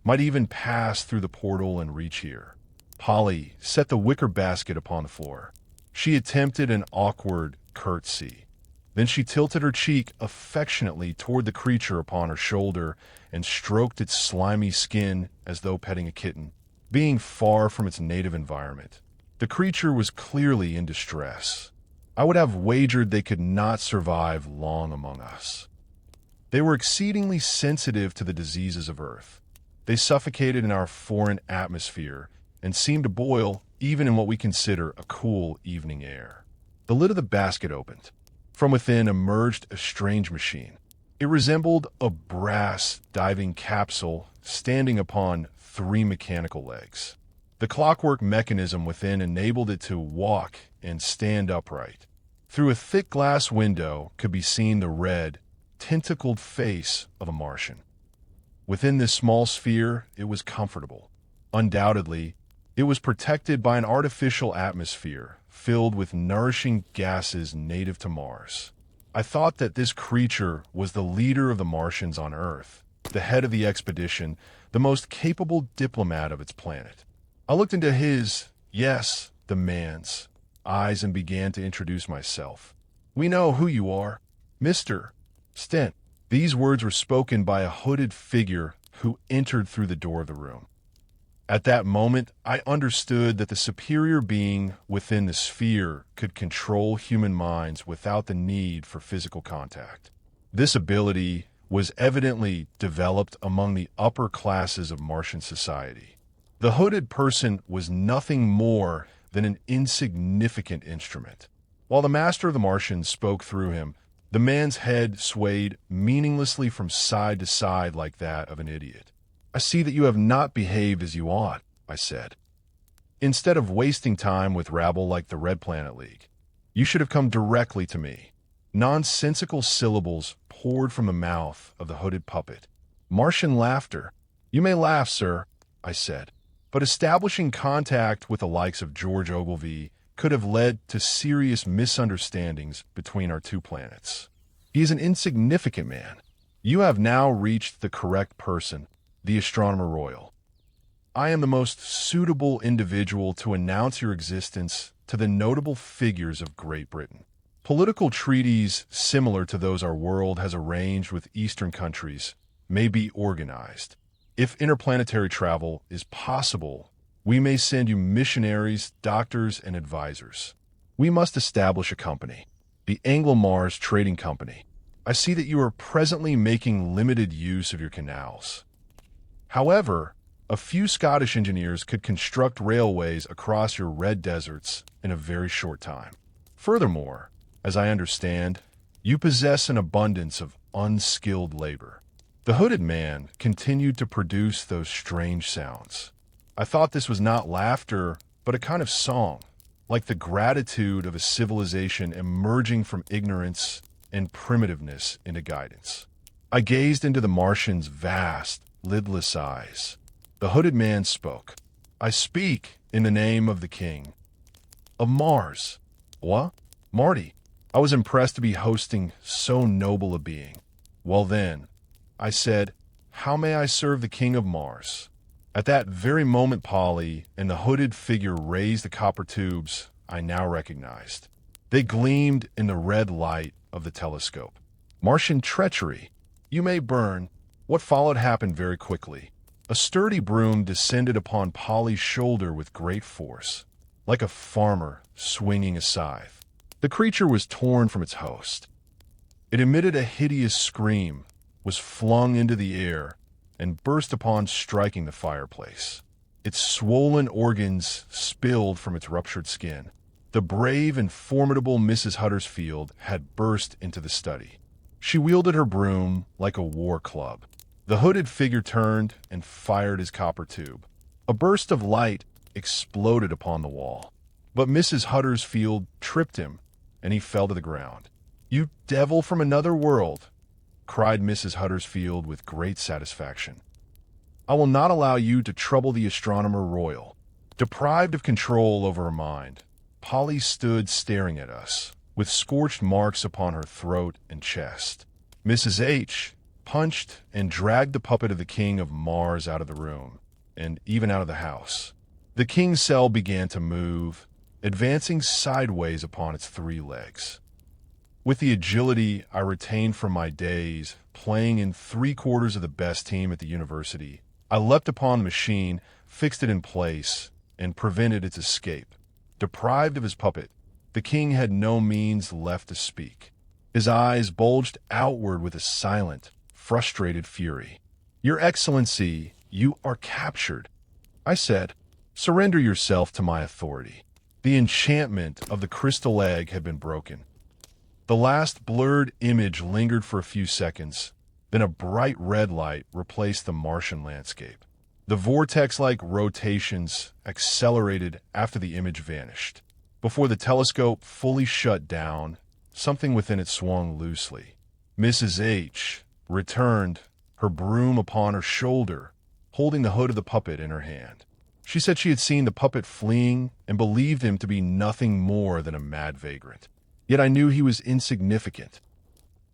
might even pass through the portal and reach here. Polly set the wicker basket upon the floor. She attempted an awkward curtsy. Then she tilted her cheek affectionately toward the creature upon her shoulder and stroked its slimy skin as though petting a kitten. Being far from its native environment, the creature was clearly in distress. I would have wagered they could not survive long among us. They were exceedingly sensitive to the diseases of Earth. They suffocated in our foreign atmosphere and seemed to boil even in what we consider a cool evening air. The lid of the basket opened. From within emerged a strange machine. It resembled a brass diving capsule standing upon 3 mechanical legs. The clockwork mechanism within enabled it to walk and stand upright. Through a thick glass window could be seen the red, tentacled face of a Martian. Within this small sphere, it was comfortable. Undoubtedly, it was protected by an artificial atmosphere filled with nourishing gases native to Mars. I thought that this creature was the leader of the Martians on Earth, the head of the expedition, the most capable diplomat of its planet. I looked into his, yes, the man's, eyes and began to introduce myself. "We know who you are. Mr. Stent." These words were spoken by a hooded figure who entered through the door of the room. At that moment, I understood that the superior being within the sphere could control human minds without the need for physical contact. This ability was evidently developed among the upper classes of Martian society. The hooded person was nothing more than an insignificant instrument. While the master of the Martians spoke through him, the man's head swayed meaninglessly from side to side like that of an idiot. "I see that you have not behaved as you ought," I said. "Instead of wasting time with rabble like the Red Planet League, you should have come directly to me." Nonsensical syllables poured from the mouth of the hooded puppet. Martian laughter. "You may laugh, sir," I said, "but establishing contact with the likes of George Ogilvy could have led to serious misunderstandings between our 2 planets. He is an insignificant man. You have now reached the correct person, the Astronomer Royal. I am the most suitable individual to announce your existence to the notable figures of Great Britain. Political treaties similar to those our world has arranged with Eastern countries may be organized. If interplanetary travel is possible, we may send you missionaries, doctors, and advisors. We must establish a company, the Anglo-Mars Trading Company. I see that you are presently making limited use of your canals. However, a few Scottish engineers could construct railways across your red deserts in a very short time. Furthermore, as I understand, you possess an abundance of unskilled labor." The hooded man continued to produce those strange sounds. I thought this was not laughter, but a kind of song, like the gratitude of a civilization emerging from ignorance and primitiveness into guidance. I gazed into the Martian's vast, lidless eyes. The hooded man spoke. "I speak in the name of the king of Mars." "What? Marty." I was impressed to be hosting so noble a being. "Well then," I said, "how may I serve the king of Mars?" At that very moment, Polly and the hooded figure raised the copper tubes I now recognized. They gleamed in the red light of the telescope. "Martian treachery. You may burn." What followed happened very quickly. A sturdy broom descended upon Polly's shoulder with great force, like a farmer swinging a scythe. The creature was torn from its host. It emitted a hideous scream, was flung into the air, and burst upon striking the fireplace. Its swollen organs spilled from its ruptured skin. The brave and formidable Mrs. Huddersfield had burst into the study. She wielded her broom like a war club. The hooded figure turned and fired his copper tube. A burst of light exploded upon the wall. But Mrs. Huddersfield tripped him, and he fell to the ground. "You devil from another world!" cried Mrs. Huddersfield with great satisfaction. "I will not allow you to trouble the Astronomer Royal." Deprived of control over her mind, Polly stood staring at us, with scorched marks upon her throat and chest. Mrs. H punched and dragged the puppet of the king of Mars out of the room, and even out of the house. The king's cell began to move, advancing sideways upon its 3 legs. With the agility I retained from my days playing in 3/4 of the best team at the university, I leapt upon the machine, fixed it in place, and prevented its escape. Deprived of his puppet, the king had no means left to speak. His eyes bulged outward with a silent, frustrated fury. "Your Excellency, you are captured," I said. "Surrender yourself to my authority." The enchantment of the crystal egg had been broken. The last blurred image lingered for a few seconds, then a bright red light replaced the Martian landscape. The vortex-like rotations accelerated after the image vanished. Before the telescope fully shut down, something within it swung loosely. Mrs. H returned, her broom upon her shoulder, holding the hood of the puppet in her hand. She said she had seen the puppet fleeing and believed him to be nothing more than a mad vagrant. Yet I knew he was insignificant.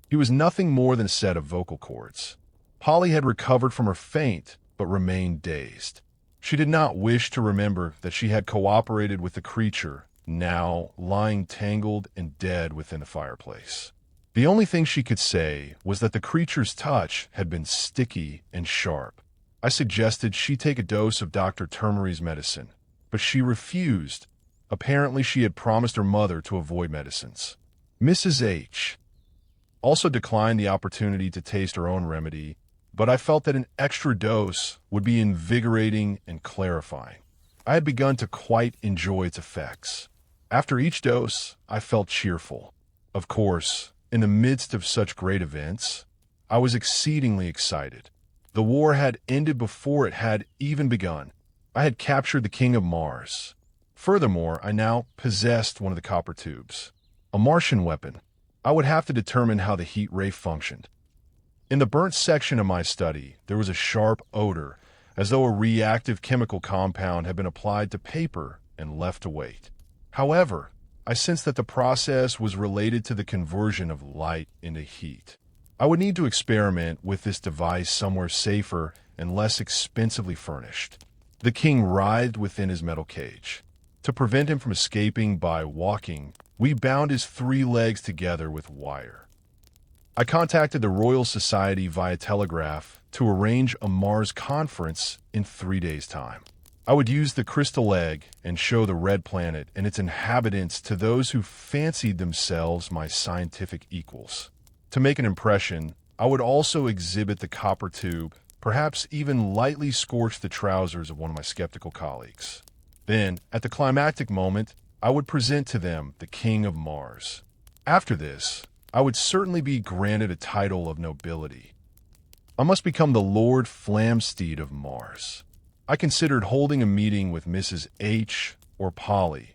He was nothing more than a set of vocal cords. Polly had recovered from her faint, but remained dazed. She did not wish to remember that she had cooperated with the creature, now lying tangled and dead within the fireplace. The only thing she could say was that the creature's touch had been sticky and sharp. I suggested she take a dose of Dr. Termery's medicine, but she refused. Apparently she had promised her mother to avoid medicines. Mrs. H also declined the opportunity to taste her own remedy, but I felt that an extra dose would be invigorating and clarifying. I had begun to quite enjoy its effects. After each dose, I felt cheerful. Of course, in the midst of such great events, I was exceedingly excited. The war had ended before it had even begun. I had captured the King of Mars. Furthermore, I now possessed one of the copper tubes. A Martian weapon. I would have to determine how the heat ray functioned. In the burnt section of my study, there was a sharp odor, as though a reactive chemical compound had been applied to paper and left to wait. However, I sensed that the process was related to the conversion of light into heat. I would need to experiment with this device somewhere safer and less expensively furnished. The king writhed within his metal cage. To prevent him from escaping by walking, we bound his 3 legs together with wire. I contacted the Royal Society via telegraph to arrange a Mars conference in 3 days' time. I would use the crystal egg and show the red planet and its inhabitants to those who fancied themselves my scientific equals. To make an impression, I would also exhibit the copper tube, perhaps even lightly scorch the trousers of one of my skeptical colleagues. Then, at the climactic moment, I would present to them the King of Mars. After this, I would certainly be granted a title of nobility. I must become the Lord Flamsteed of Mars. I considered holding a meeting with Mrs. H or Polly,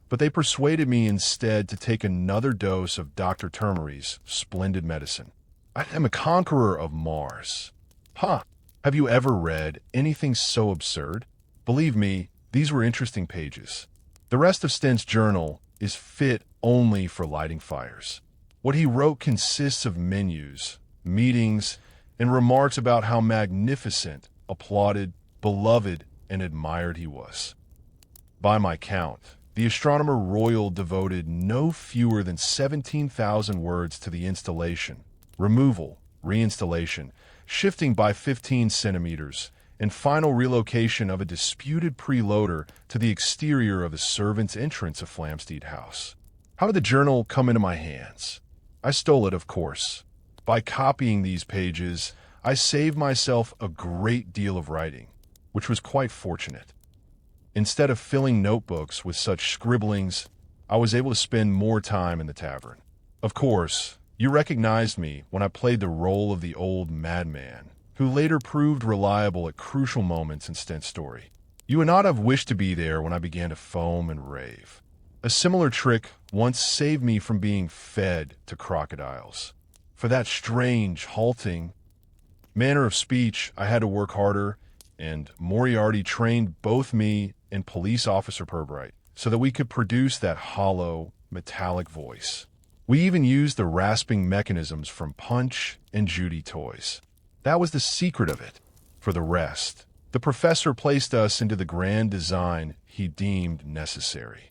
but they persuaded me instead to take another dose of Dr. Termery's splendid medicine. I am a conqueror of Mars. Have you ever read anything so absurd? Believe me, these were interesting pages. The rest of Stent's journal is fit only for lighting fires. What he wrote consists of menus, meetings, and remarks about how magnificent, applauded, beloved, and admired he was. By my count, the Astronomer Royal devoted no fewer than 17,000 words to the installation, removal, reinstallation, shifting by 15 centimeters, and final relocation of a disputed preloader to the exterior of the servants' entrance of Flamsteed House. How did the journal come into my hands? I stole it, of course. By copying these pages, I saved myself a great deal of writing, which was quite fortunate. Instead of filling notebooks with such scribblings, I was able to spend more time in the tavern. Of course, you recognized me when I played the role of the old madman, who later proved reliable at crucial moments in Stent's story. You would not have wished to be there when I began to foam and rave. A similar trick once saved me from being fed to crocodiles. For that strange, halting manner of speech, I had to work harder, and Moriarty trained both me and Police Officer Pirbright so that we could produce that hollow, metallic voice. We even used the rasping mechanisms from Punch and Judy toys. That was the secret of it. For the rest, the professor placed us into the grand design he deemed necessary.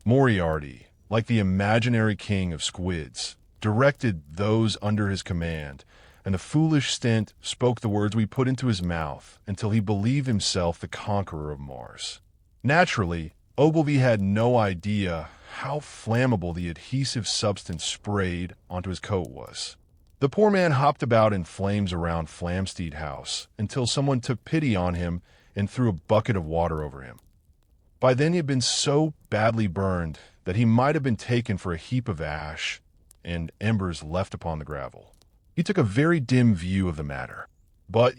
Moriarty, like the imaginary king of squids, directed those under his command, and the foolish Stent spoke the words we put into his mouth until he believed himself the conqueror of Mars. Naturally, Ogilvy had no idea how flammable the adhesive substance sprayed onto his coat was. The poor man hopped about in flames around Flamsteed House until someone took pity on him and threw a bucket of water over him. By then he had been so badly burned that he might have been taken for a heap of ash and embers left upon the gravel. He took a very dim view of the matter. But,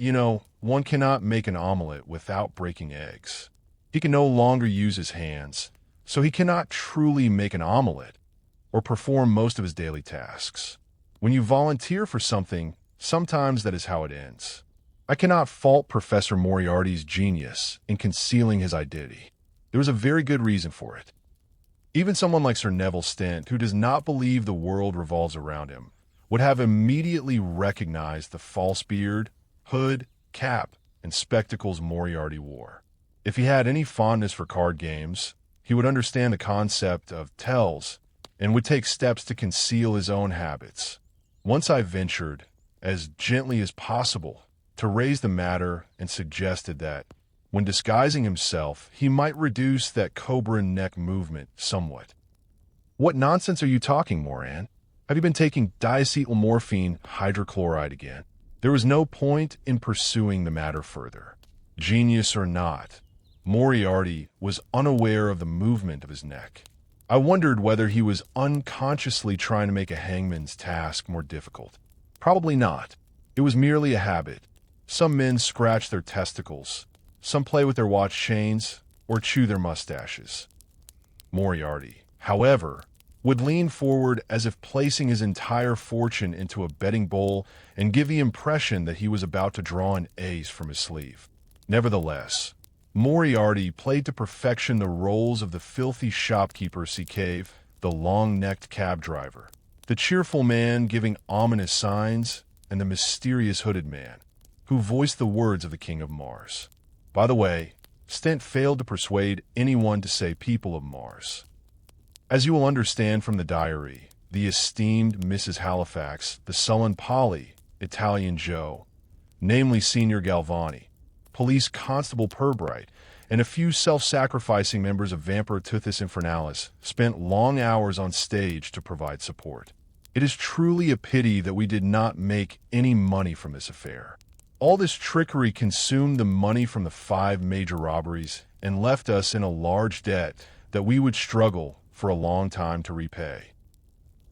one cannot make an omelet without breaking eggs. He can no longer use his hands, so he cannot truly make an omelet or perform most of his daily tasks. When you volunteer for something, sometimes that is how it ends. I cannot fault Professor Moriarty's genius in concealing his identity. There was a very good reason for it. Even someone like Sir Nevil Stent, who does not believe the world revolves around him, would have immediately recognized the false beard, hood, cap, and spectacles Moriarty wore. If he had any fondness for card games, he would understand the concept of tells and would take steps to conceal his own habits. Once I ventured, as gently as possible, to raise the matter and suggested that, when disguising himself, he might reduce that cobra neck movement somewhat. "What nonsense are you talking, Moran? Have you been taking diacetylmorphine hydrochloride again?" There was no point in pursuing the matter further. Genius or not, Moriarty was unaware of the movement of his neck. I wondered whether he was unconsciously trying to make a hangman's task more difficult. Probably not. It was merely a habit. Some men scratch their testicles, some play with their watch chains, or chew their mustaches. Moriarty, however, would lean forward as if placing his entire fortune into a betting bowl and give the impression that he was about to draw an ace from his sleeve. Nevertheless, Moriarty played to perfection the roles of the filthy shopkeeper cave, the long-necked cab driver, the cheerful man giving ominous signs, and the mysterious hooded man, who voiced the words of the King of Mars. By the way, Stent failed to persuade anyone to say people of Mars. As you will understand from the diary, the esteemed Mrs. Halifax, the sullen Polly, Italian Joe, namely Senior Galvani, Police Constable Pirbright, and a few self-sacrificing members of Vampire Teuthus Infernalis spent long hours on stage to provide support. It is truly a pity that we did not make any money from this affair. All this trickery consumed the money from the 5 major robberies and left us in a large debt that we would struggle for a long time to repay.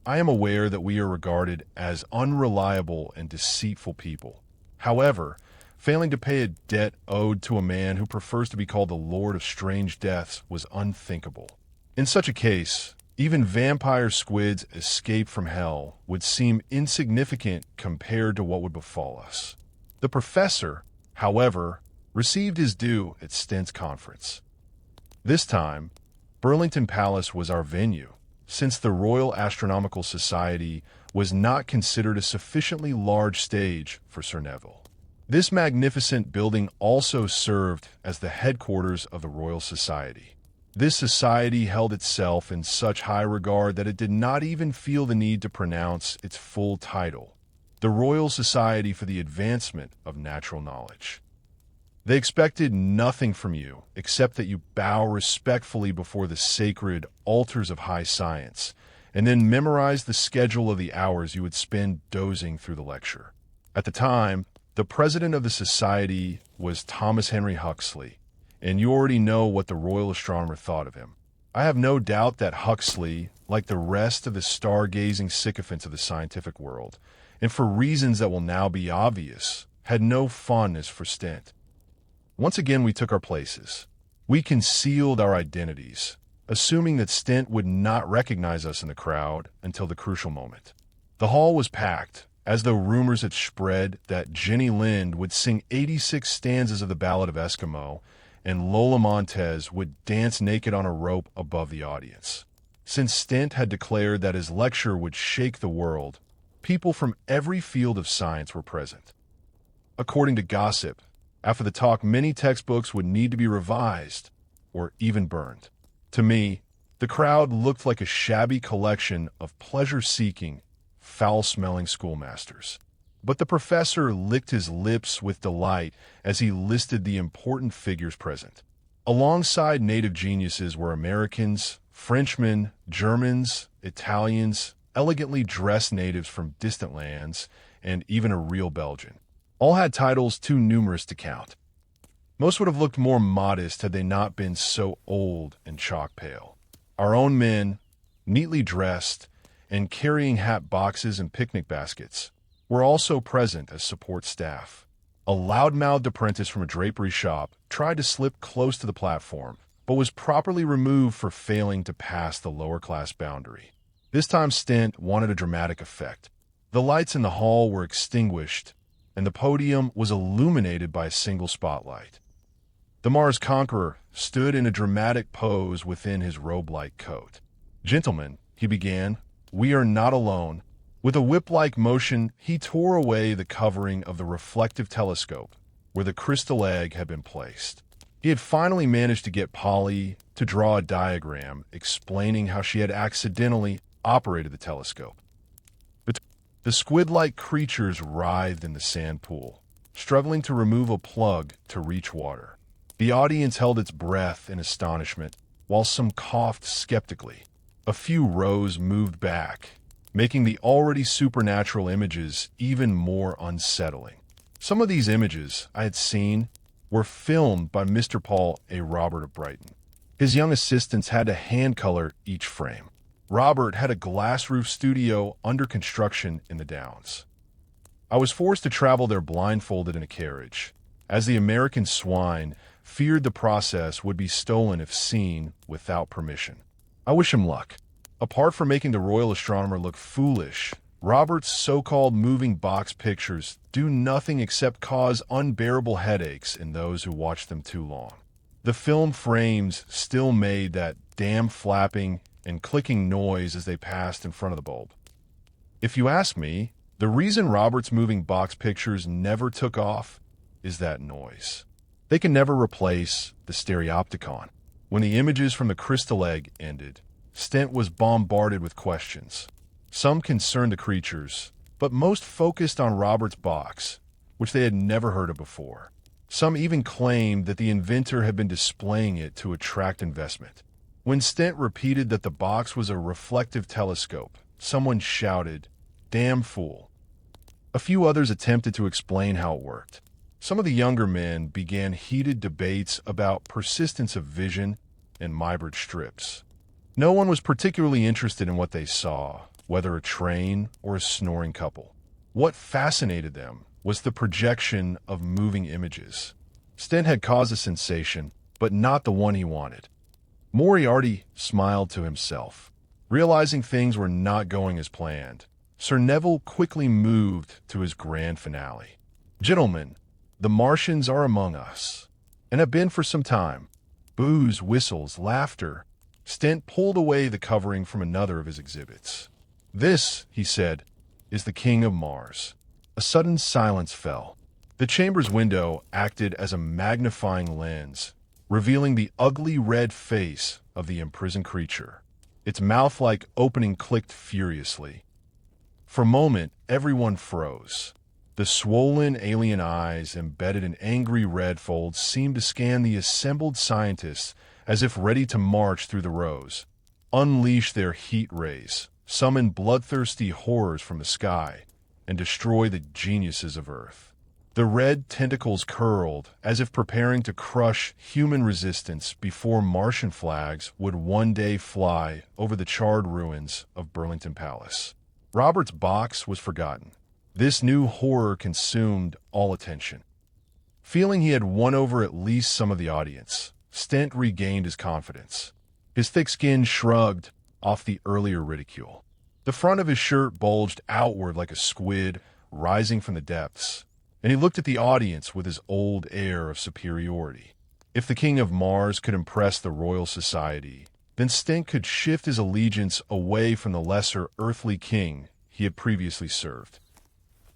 I am aware that we are regarded as unreliable and deceitful people. However, failing to pay a debt owed to a man who prefers to be called the Lord of Strange Deaths was unthinkable. In such a case, even vampire squids escaped from hell would seem insignificant compared to what would befall us. The professor, however, received his due at Stent's conference. This time, Burlington Palace was our venue, since the Royal Astronomical Society was not considered a sufficiently large stage for Sir Nevil. This magnificent building also served as the headquarters of the Royal Society. This society held itself in such high regard that it did not even feel the need to pronounce its full title, the Royal Society for the Advancement of Natural Knowledge. They expected nothing from you except that you bow respectfully before the sacred altars of high science, and then memorize the schedule of the hours you would spend dozing through the lecture. At the time, the president of the society was Thomas Henry Huxley, and you already know what the royal astronomer thought of him. I have no doubt that Huxley, like the rest of the stargazing sycophants of the scientific world, and for reasons that will now be obvious, had no fondness for Stent. Once again we took our places. We concealed our identities, assuming that Stent would not recognize us in the crowd until the crucial moment. The hall was packed, as though rumors had spread that Jenny Lind would sing 86 stanzas of the Ballad of Eskimo, and Lola Montez would dance naked on a rope above the audience. Since Stent had declared that his lecture would shake the world, people from every field of science were present. According to gossip, after the talk, many textbooks would need to be revised or even burned. To me, the crowd looked like a shabby collection of pleasure-seeking, foul-smelling schoolmasters. But the professor licked his lips with delight as he listed the important figures present. Alongside native geniuses were Americans, Frenchmen, Germans, Italians, elegantly dressed natives from distant lands, and even a real Belgian. All had titles too numerous to count. Most would have looked more modest had they not been so old and chalk pale. Our own men, neatly dressed and carrying hat boxes and picnic baskets, were also present as support staff. A loud-mouthed apprentice from a drapery shop tried to slip close to the platform, but was properly removed for failing to pass the lower-class boundary. This time Stent wanted a dramatic effect. The lights in the hall were extinguished, and the podium was illuminated by a single spotlight. The Mars Conqueror stood in a dramatic pose within his robe-like coat. "Gentlemen," he began, "we are not alone." With a whip-like motion, he tore away the covering of the reflective telescope where the crystal egg had been placed. He had finally managed to get Polly to draw a diagram explaining how she had accidentally operated the telescope. The squid-like creatures writhed in the sand pool, struggling to remove a plug to reach water. The audience held its breath in astonishment, while some coughed skeptically. A few rows moved back, making the already supernatural images even more unsettling. Some of these images I had seen were filmed by Mr. Paul A. Robert of Brighton. His young assistants had to hand-color each frame. Robert had a glass-roof studio under construction in the Downs. I was forced to travel there blindfolded in a carriage, as the American swine feared the process would be stolen if seen without permission. I wish him luck. Apart from making the royal astronomer look foolish, Robert's so-called moving box pictures do nothing except cause unbearable headaches in those who watch them too long. The film frames still made that damn flapping and clicking noise as they passed in front of the bulb. If you ask me, the reason Robert's moving box pictures never took off is that noise. They can never replace the stereopticon. When the images from the crystal egg ended, Stent was bombarded with questions. Some concerned the creatures, but most focused on Robert's box, which they had never heard of before. Some even claimed that the inventor had been displaying it to attract investment. When Stent repeated that the box was a reflective telescope, someone shouted, "Damn fool." A few others attempted to explain how it worked. Some of the younger men began heated debates about persistence of vision and Mybrid strips. No one was particularly interested in what they saw, whether a train or a snoring couple. What fascinated them was the projection of moving images. Stent had caused a sensation, but not the one he wanted. Moriarty smiled to himself. Realizing things were not going as planned, Sir Nevil quickly moved to his grand finale. "Gentlemen, the Martians are among us, and have been for some time." Boos, whistles, laughter. Stent pulled away the covering from another of his exhibits. "This," he said, "is the King of Mars." A sudden silence fell. The chamber's window acted as a magnifying lens, revealing the ugly red face of the imprisoned creature. Its mouth-like opening clicked furiously. For a moment, everyone froze. The swollen alien eyes, embedded in angry red folds, seemed to scan the assembled scientists as if ready to march through the rows, unleash their heat rays, summon bloodthirsty horrors from the sky, and destroy the geniuses of Earth. The red tentacles curled, as if preparing to crush human resistance before Martian flags would one day fly over the charred ruins of Burlington Palace. Robert's box was forgotten. This new horror consumed all attention. Feeling he had won over at least some of the audience, Stent regained his confidence. His thick skin shrugged off the earlier ridicule. The front of his shirt bulged outward like a squid rising from the depths, and he looked at the audience with his old air of superiority. If the King of Mars could impress the Royal Society, then Stent could shift his allegiance away from the lesser earthly king he had previously served.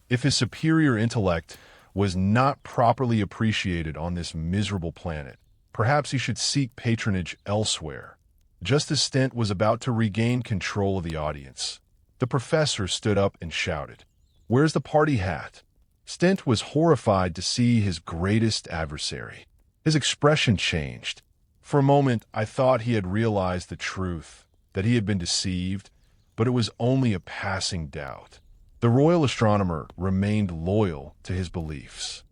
If his superior intellect was not properly appreciated on this miserable planet, perhaps he should seek patronage elsewhere. Just as Stent was about to regain control of the audience, the professor stood up and shouted, "Where's the party hat?" Stent was horrified to see his greatest adversary. His expression changed. For a moment, I thought he had realized the truth, that he had been deceived, but it was only a passing doubt. The royal astronomer remained loyal to his beliefs.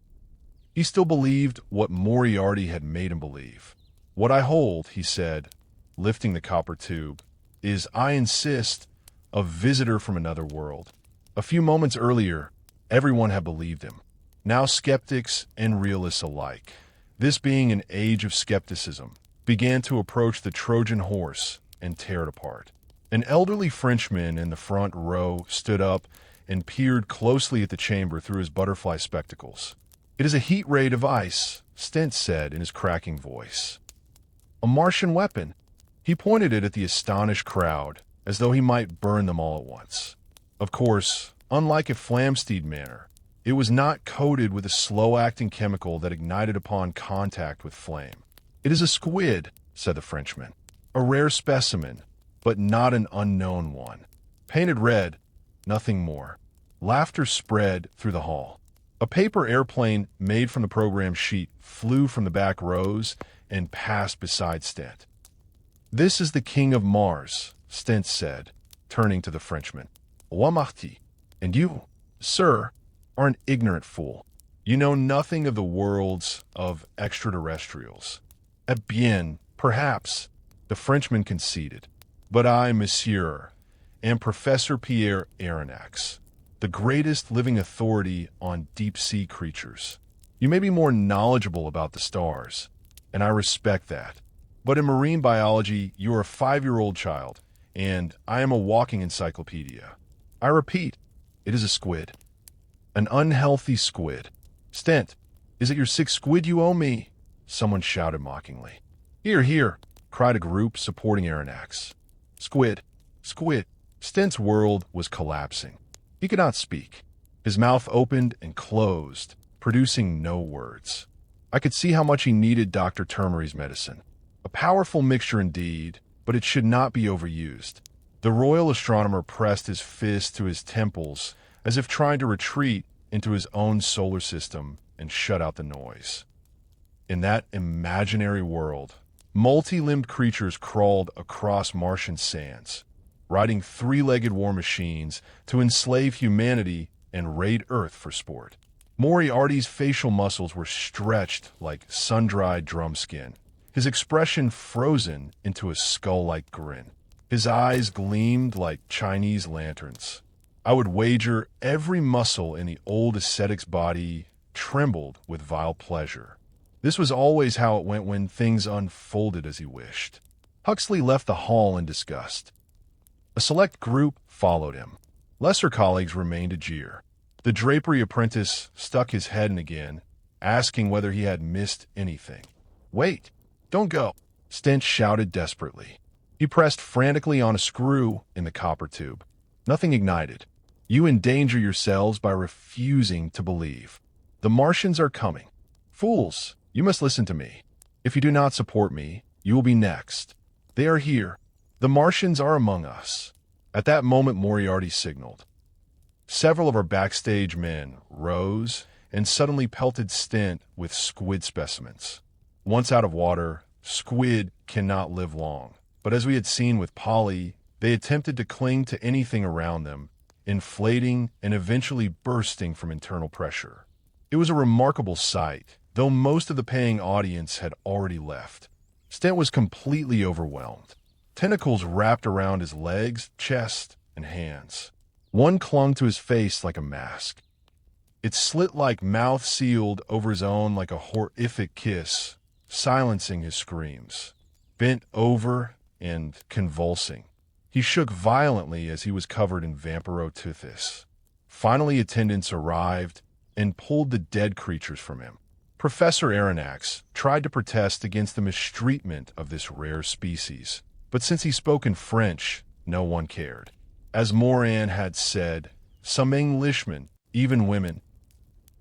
He still believed what Moriarty had made him believe. "What I hold," he said, lifting the copper tube, "is, I insist, a visitor from another world." A few moments earlier, everyone had believed him. Now skeptics and realists alike, this being an age of skepticism, began to approach the Trojan horse and tear it apart. An elderly Frenchman in the front row stood up and peered closely at the chamber through his butterfly spectacles. "It is a heat ray device," Stent said in his cracking voice. "A Martian weapon." He pointed it at the astonished crowd, as though he might burn them all at once. Of course, unlike a Flamsteed manner, it was not coated with a slow-acting chemical that ignited upon contact with flame. "It is a squid," said the Frenchman. "A rare specimen, but not an unknown one. Painted red, nothing more." Laughter spread through the hall. A paper airplane made from the program sheet flew from the back rows and passed beside Stent. "This is the King of Mars," Stent said, turning to the Frenchman. "Wa marti. And you, sir, are an ignorant fool. You know nothing of the worlds of extraterrestrials." "Eh bien, perhaps," the Frenchman conceded. "But I, monsieur, am Professor Pierre Aronnax, the greatest living authority on deep-sea creatures. You may be more knowledgeable about the stars, and I respect that. But in marine biology, you are a 5-year-old child, and I am a walking encyclopedia. I repeat, it is a squid. An unhealthy squid. Stent, is it your 6 squid you owe me?" Someone shouted mockingly. "Here, here," cried a group supporting Aronnax. "Squid, squid." Stent's world was collapsing. He could not speak. His mouth opened and closed, producing no words. I could see how much he needed Dr. Termery's medicine. A powerful mixture indeed, but it should not be overused. The royal astronomer pressed his fist to his temples as if trying to retreat into his own solar system and shut out the noise. In that imaginary world, multi-limbed creatures crawled across Martian sands, riding 3-legged war machines to enslave humanity and raid Earth for sport. Moriarty's facial muscles were stretched like sun-dried drum skin, his expression frozen into a skull-like grin. His eyes gleamed like Chinese lanterns. I would wager every muscle in the old ascetic's body trembled with vile pleasure. This was always how it went when things unfolded as he wished. Huxley left the hall in disgust. A select group followed him. Lesser colleagues remained a jeer. The drapery apprentice stuck his head in again, asking whether he had missed anything. "Wait, don't go," Stent shouted desperately. He pressed frantically on a screw in the copper tube. Nothing ignited. "You endanger yourselves by refusing to believe. The Martians are coming. Fools, you must listen to me. If you do not support me, you will be next. They are here. The Martians are among us." At that moment, Moriarty signaled. Several of our backstage men rose and suddenly pelted Stent with squid specimens. Once out of water, squid cannot live long. But as we had seen with Polly, they attempted to cling to anything around them, inflating and eventually bursting from internal pressure. It was a remarkable sight, though most of the paying audience had already left. Stent was completely overwhelmed. Tentacles wrapped around his legs, chest, and hands. One clung to his face like a mask. Its slit-like mouth sealed over his own like a horrific kiss, silencing his screams. Bent over and convulsing, he shook violently as he was covered in vampirotuthis. Finally, attendants arrived and pulled the dead creatures from him. Professor Aronnax tried to protest against the mistreatment of this rare species, but since he spoke in French, no one cared. As Moran had said, some Englishmen, even women,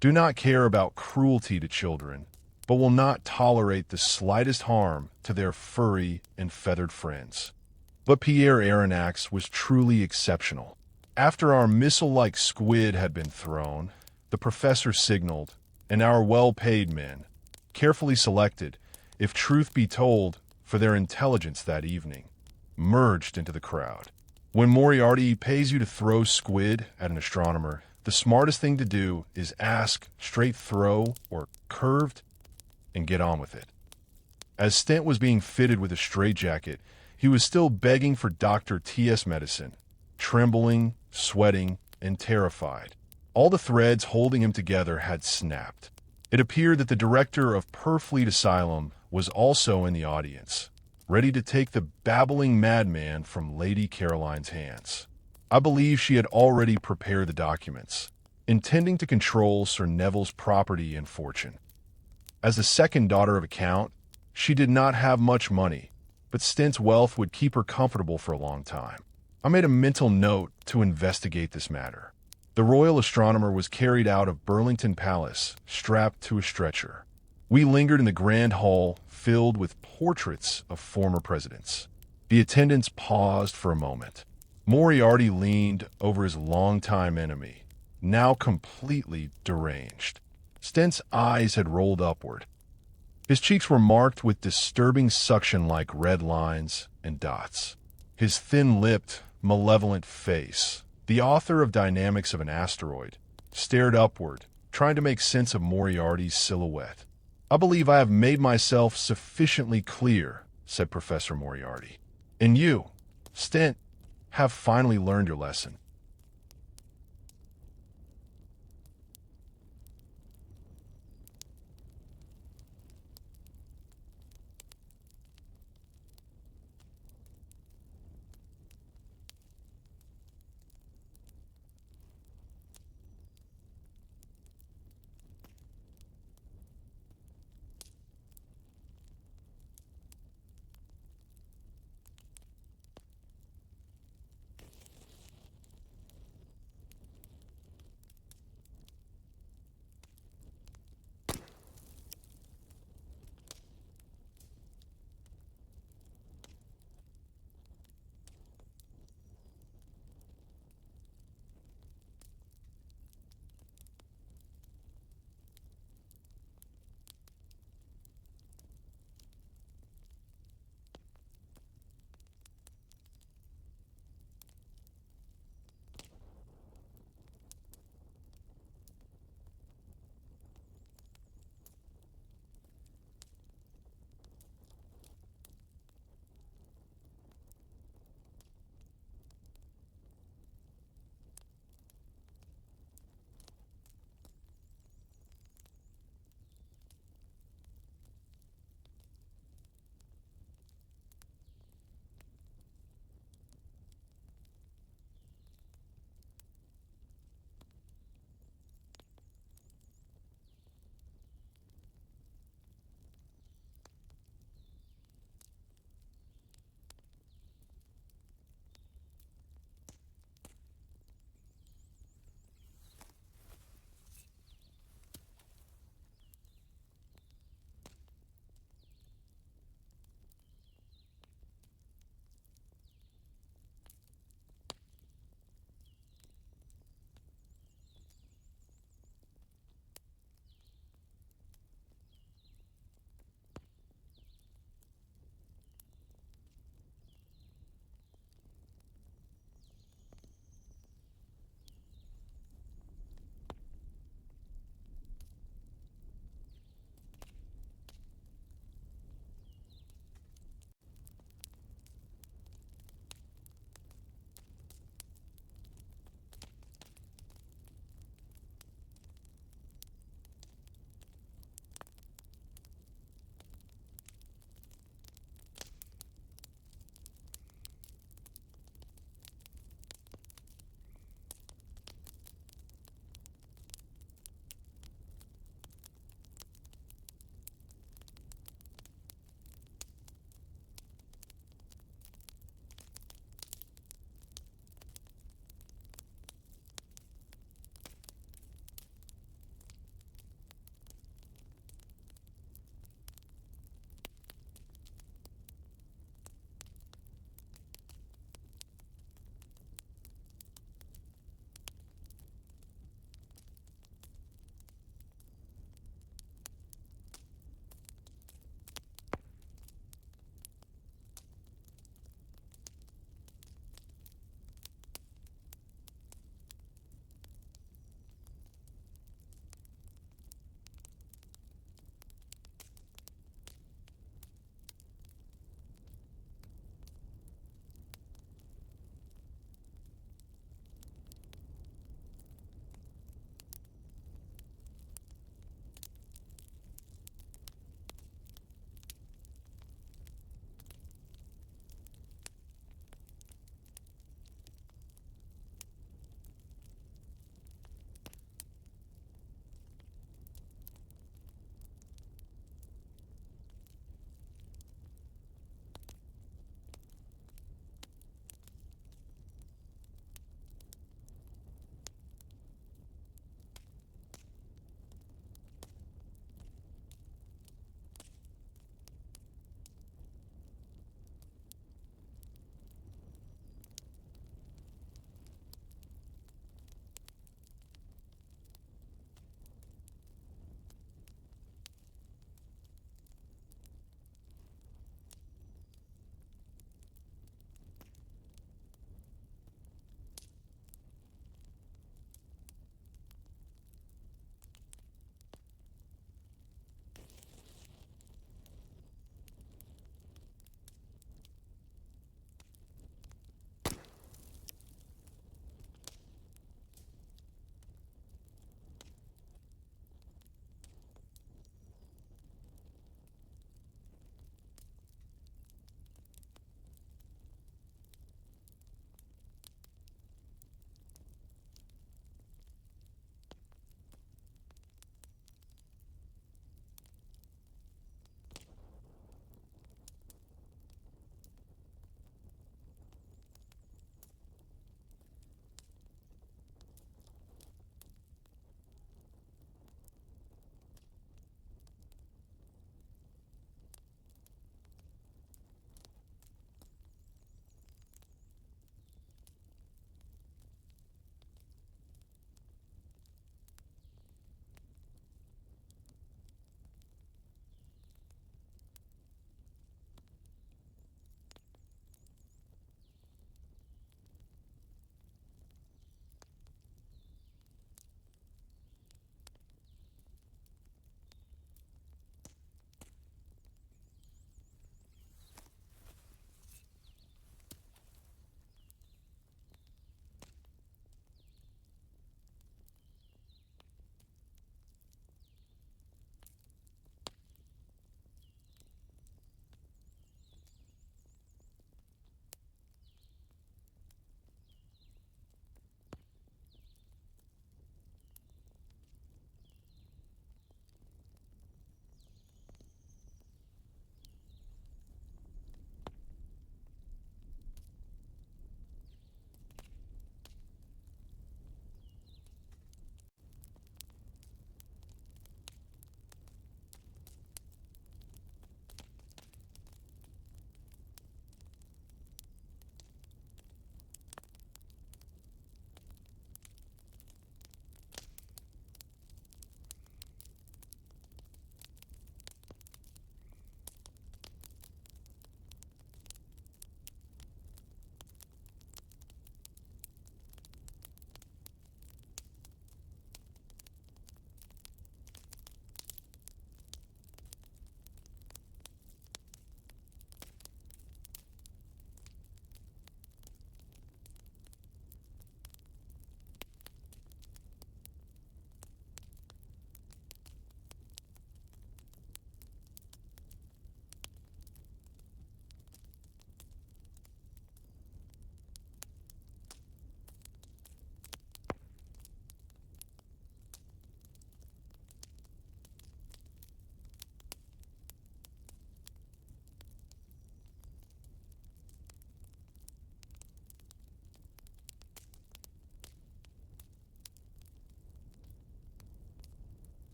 do not care about cruelty to children, but will not tolerate the slightest harm to their furry and feathered friends. But Pierre Aronnax was truly exceptional. After our missile-like squid had been thrown, the professor signaled, and our well-paid men, carefully selected, if truth be told, for their intelligence that evening, merged into the crowd. When Moriarty pays you to throw squid at an astronomer, the smartest thing to do is ask straight throw or curved and get on with it. As Stent was being fitted with a straitjacket, he was still begging for Dr. T.S. medicine, trembling, sweating, and terrified. All the threads holding him together had snapped. It appeared that the director of Purfleet Asylum was also in the audience, ready to take the babbling madman from Lady Caroline's hands. I believe she had already prepared the documents, intending to control Sir Nevil's property and fortune. As the second daughter of a count, she did not have much money, but Stent's wealth would keep her comfortable for a long time. I made a mental note to investigate this matter. The royal astronomer was carried out of Burlington Palace, strapped to a stretcher. We lingered in the grand hall filled with portraits of former presidents. The attendants paused for a moment. Moriarty leaned over his longtime enemy, now completely deranged. Stent's eyes had rolled upward. His cheeks were marked with disturbing suction-like red lines and dots. His thin-lipped, malevolent face, the author of Dynamics of an Asteroid, stared upward, trying to make sense of Moriarty's silhouette. "I believe I have made myself sufficiently clear," said Professor Moriarty. "And you, Stent, have finally learned your lesson.